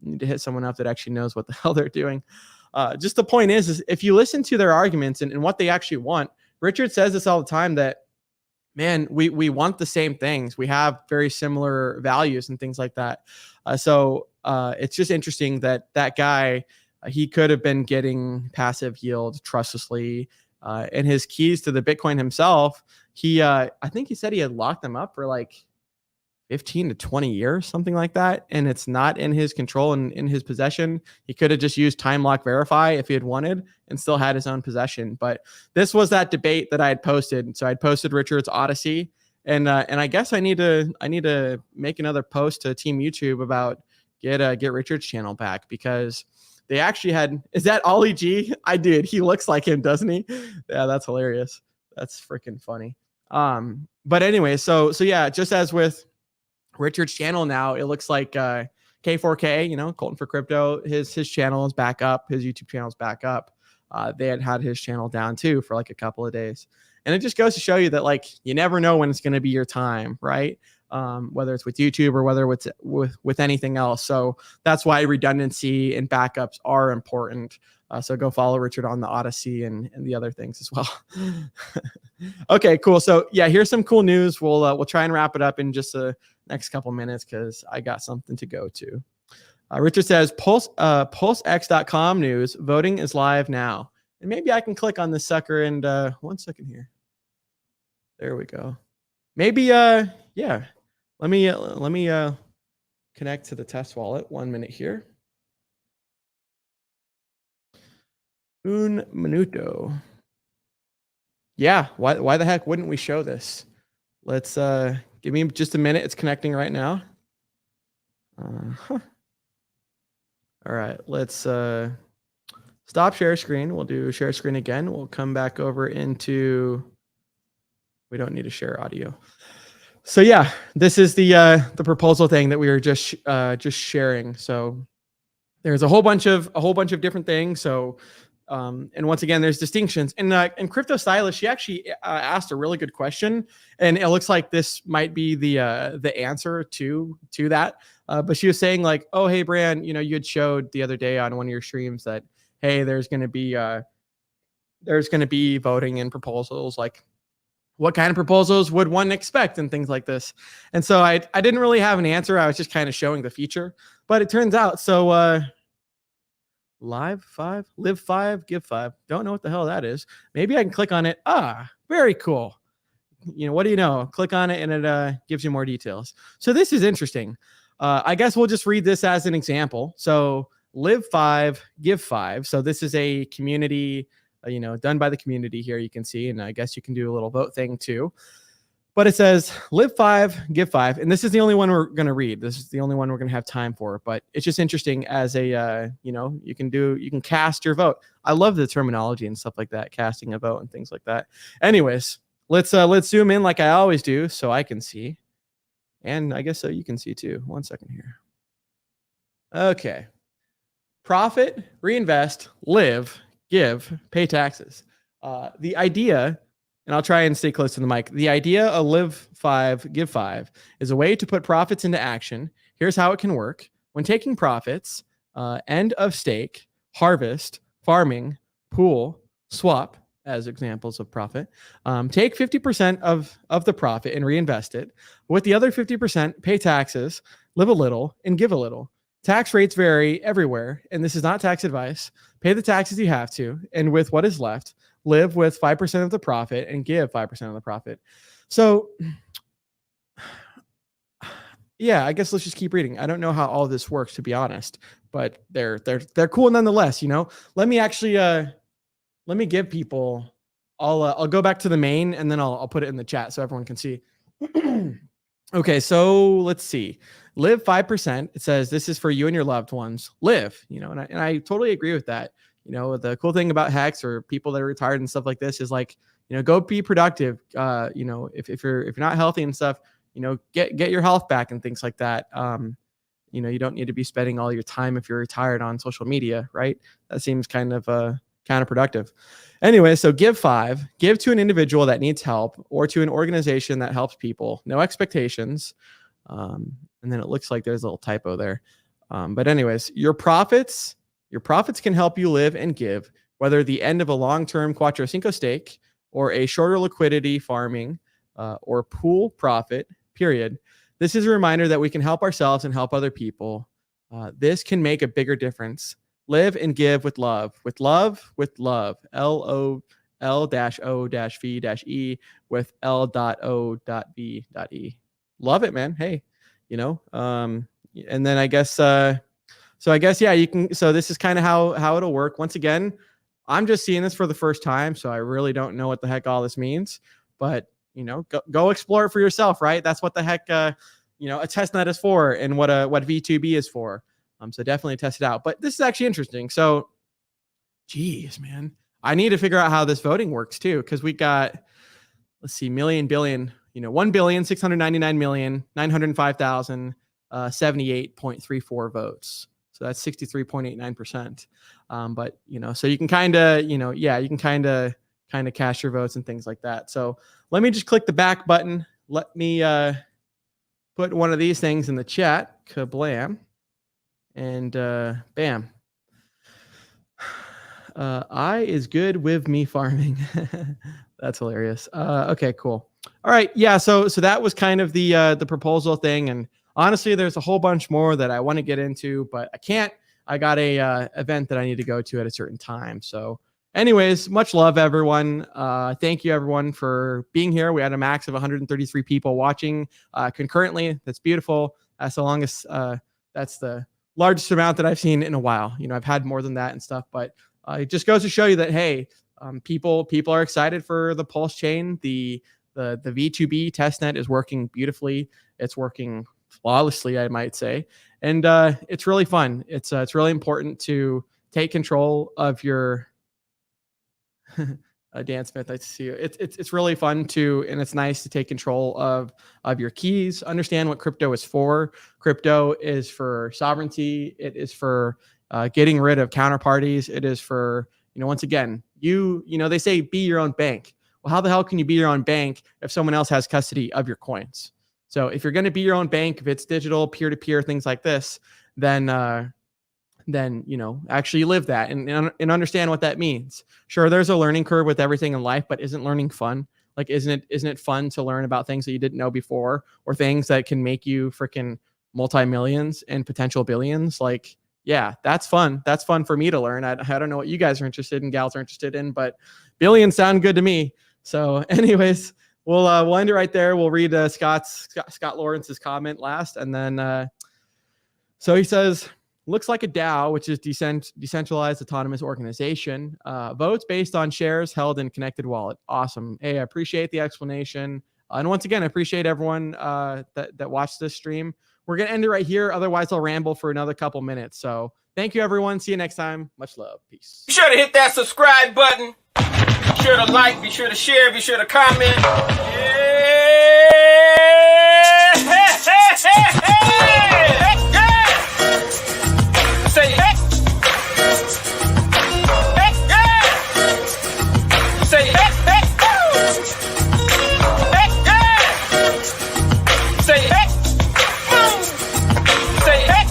Need to hit someone up that actually knows what the hell they're doing. Just the point is if you listen to their arguments and what they actually want, Richard says this all the time, that, man, we want the same things. We have very similar values and things like that. So it's just interesting that guy, he could have been getting passive yield trustlessly. And his keys to the Bitcoin himself, I think he said he had locked them up for like 15 to 20 years, something like that. And it's not in his control and in his possession. He could have just used time lock verify if he had wanted and still had his own possession. But this was that debate that I had posted. So I'd posted Richard's Odyssey, and I guess I need to make another post to Team YouTube about get Richard's channel back, because they actually had, is that Ollie G? I did. He looks like him, doesn't he? Yeah, that's hilarious. That's freaking funny. But anyway, so yeah, just as with Richard's channel now, it looks like K4K, you know, Colton for Crypto, his channel is back up. His YouTube channel is back up. They had his channel down too for like a couple of days. And it just goes to show you that, like, you never know when it's going to be your time, right? Whether it's with YouTube or whether it's with anything else. So that's why redundancy and backups are important. So go follow Richard on the Odyssey and the other things as well. Okay, cool. So yeah, here's some cool news. We'll try and wrap it up in just the next couple minutes, because I got something to go to. Richard says, PulseX.com news, voting is live now. And maybe I can click on this sucker and 1 second here. There we go. Maybe, yeah. Let me connect to the test wallet. 1 minute here. Un minuto. Yeah, why the heck wouldn't we show this? Let's give me just a minute. It's connecting right now. All right, let's stop share screen. We'll do share screen again. We'll come back over into, we don't need to share audio. So yeah, this is the proposal thing that we were just sharing. So there's a whole bunch of different things. So and once again, there's distinctions. And Crypto Stylist, she actually asked a really good question, and it looks like this might be the answer to that. But she was saying like, oh, hey, Bran, you know, you had showed the other day on one of your streams that, hey, there's going to be voting and proposals. Like, what kind of proposals would one expect and things like this? And so I didn't really have an answer. I was just kind of showing the feature, but it turns out, so live 5, live 5, give 5. Don't know what the hell that is. Maybe I can click on it. Ah, very cool. You know, what do you know? Click on it and it gives you more details. So this is interesting. I guess we'll just read this as an example. So live 5, give 5. So this is a community, you know, done by the community here, you can see, and I guess you can do a little vote thing too. But it says live 5, give 5. And this is the only one we're going to read. This is the only one we're going to have time for. But it's just interesting as a, you know, you can cast your vote. I love the terminology and stuff like that, casting a vote and things like that. Anyways, let's zoom in like I always do so I can see. And I guess so you can see too. 1 second here. Okay. Profit, reinvest, live, give, pay taxes. The idea, and I'll try and stay close to the mic. The idea of live 5, give 5 is a way to put profits into action. Here's how it can work. When taking profits, end of stake, harvest, farming, pool, swap, as examples of profit, take 50% of the profit and reinvest it. With the other 50%, pay taxes, live a little, and give a little. Tax rates vary everywhere, and this is not tax advice. Pay the taxes you have to, and with what is left, live with 5% of the profit and give 5% of the profit. So yeah, I guess let's just keep reading. I don't know how all of this works, to be honest, but they're cool nonetheless. Let me actually let me give people. I'll go back to the main, and then I'll put it in the chat so everyone can see. Okay, so let's see. Live 5%. It says this is for you and your loved ones. Live, and I totally agree with that. The cool thing about Hex or people that are retired and stuff like this is like, go be productive. If you're not healthy and stuff, get your health back and things like that. You don't need to be spending all your time if you're retired on social media, right? That seems kind of counterproductive. Anyway, so give 5, give to an individual that needs help or to an organization that helps people. No expectations. And then it looks like there's a little typo there. But anyways, your profits can help you live and give, whether the end of a long-term Cuatro Cinco stake or a shorter liquidity farming or pool profit, period. This is a reminder that we can help ourselves and help other people. This can make a bigger difference. Live and give with love, with love, with love. LOL-O-V-E with L.O.B.E. Love it, man. Hey, and then I guess, yeah, you can, so this is kind of how it'll work. Once again, I'm just seeing this for the first time, so I really don't know what the heck all this means, but go explore it for yourself, right? That's what the heck, a testnet is for, and what V2B is for. So definitely test it out. But this is actually interesting. So, geez, man, I need to figure out how this voting works too, because we got, let's see, billion, 1,699,905,078.34 votes. So that's 63.89%. But so you can kind of, you can kind of cast your votes and things like that. So let me just click the back button. Let me put one of these things in the chat. Kablam. And bam. I is good with me farming. That's hilarious. Okay, cool. All right. Yeah. So that was kind of the proposal thing. And honestly, there's a whole bunch more that I want to get into, but I can't. I got a event that I need to go to at a certain time. So anyways, much love, everyone. Thank you, everyone, for being here. We had a max of 133 people watching concurrently. That's beautiful. That's the longest. That's the largest amount that I've seen in a while. I've had more than that and stuff, but it just goes to show you that, hey, people are excited for the PulseChain. The V2B testnet is working beautifully. It's working flawlessly, I might say. And it's really fun. It's really important to take control of your Dan Smith, I see you. It's really fun to, and it's nice to take control of your keys. Understand what crypto is for. Crypto is for sovereignty. It is for getting rid of counterparties. It is for, once again, they say be your own bank. Well, how the hell can you be your own bank if someone else has custody of your coins? So if you're going to be your own bank, if it's digital, peer-to-peer, things like this, then actually live that and understand what that means. Sure, there's a learning curve with everything in life, but isn't learning fun? Like, isn't it fun to learn about things that you didn't know before, or things that can make you freaking multi-millions and potential billions? Like, yeah, that's fun. That's fun for me to learn. I don't know what you guys are interested in, gals are interested in, but billions sound good to me. So anyways, we'll end it right there. We'll read Scott Lawrence's comment last. And then, so he says, looks like a DAO, which is decentralized autonomous organization, votes based on shares held in connected wallet. Awesome. Hey, I appreciate the explanation. And once again, I appreciate everyone that watched this stream. We're going to end it right here. Otherwise, I'll ramble for another couple minutes. So thank you, everyone. See you next time. Much love. Peace. Be sure to hit that subscribe button. Be sure to like. Be sure to share. Be sure to comment. Yeah. Say hey. Say hey. Say hey.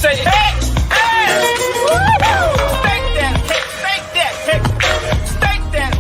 Say hey. Say hey. Stake that.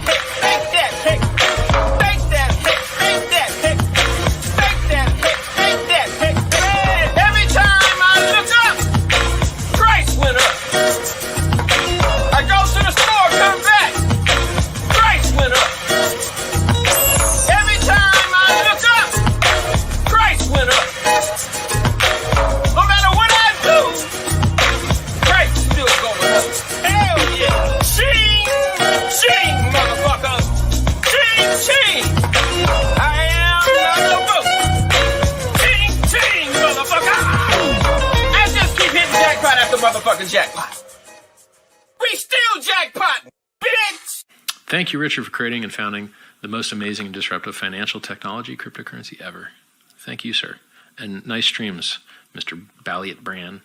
the jackpot. We still jackpot, bitch! Thank you, Richard, for creating and founding the most amazing and disruptive financial technology cryptocurrency ever. Thank you, sir. And nice streams, Mr. BallietBran.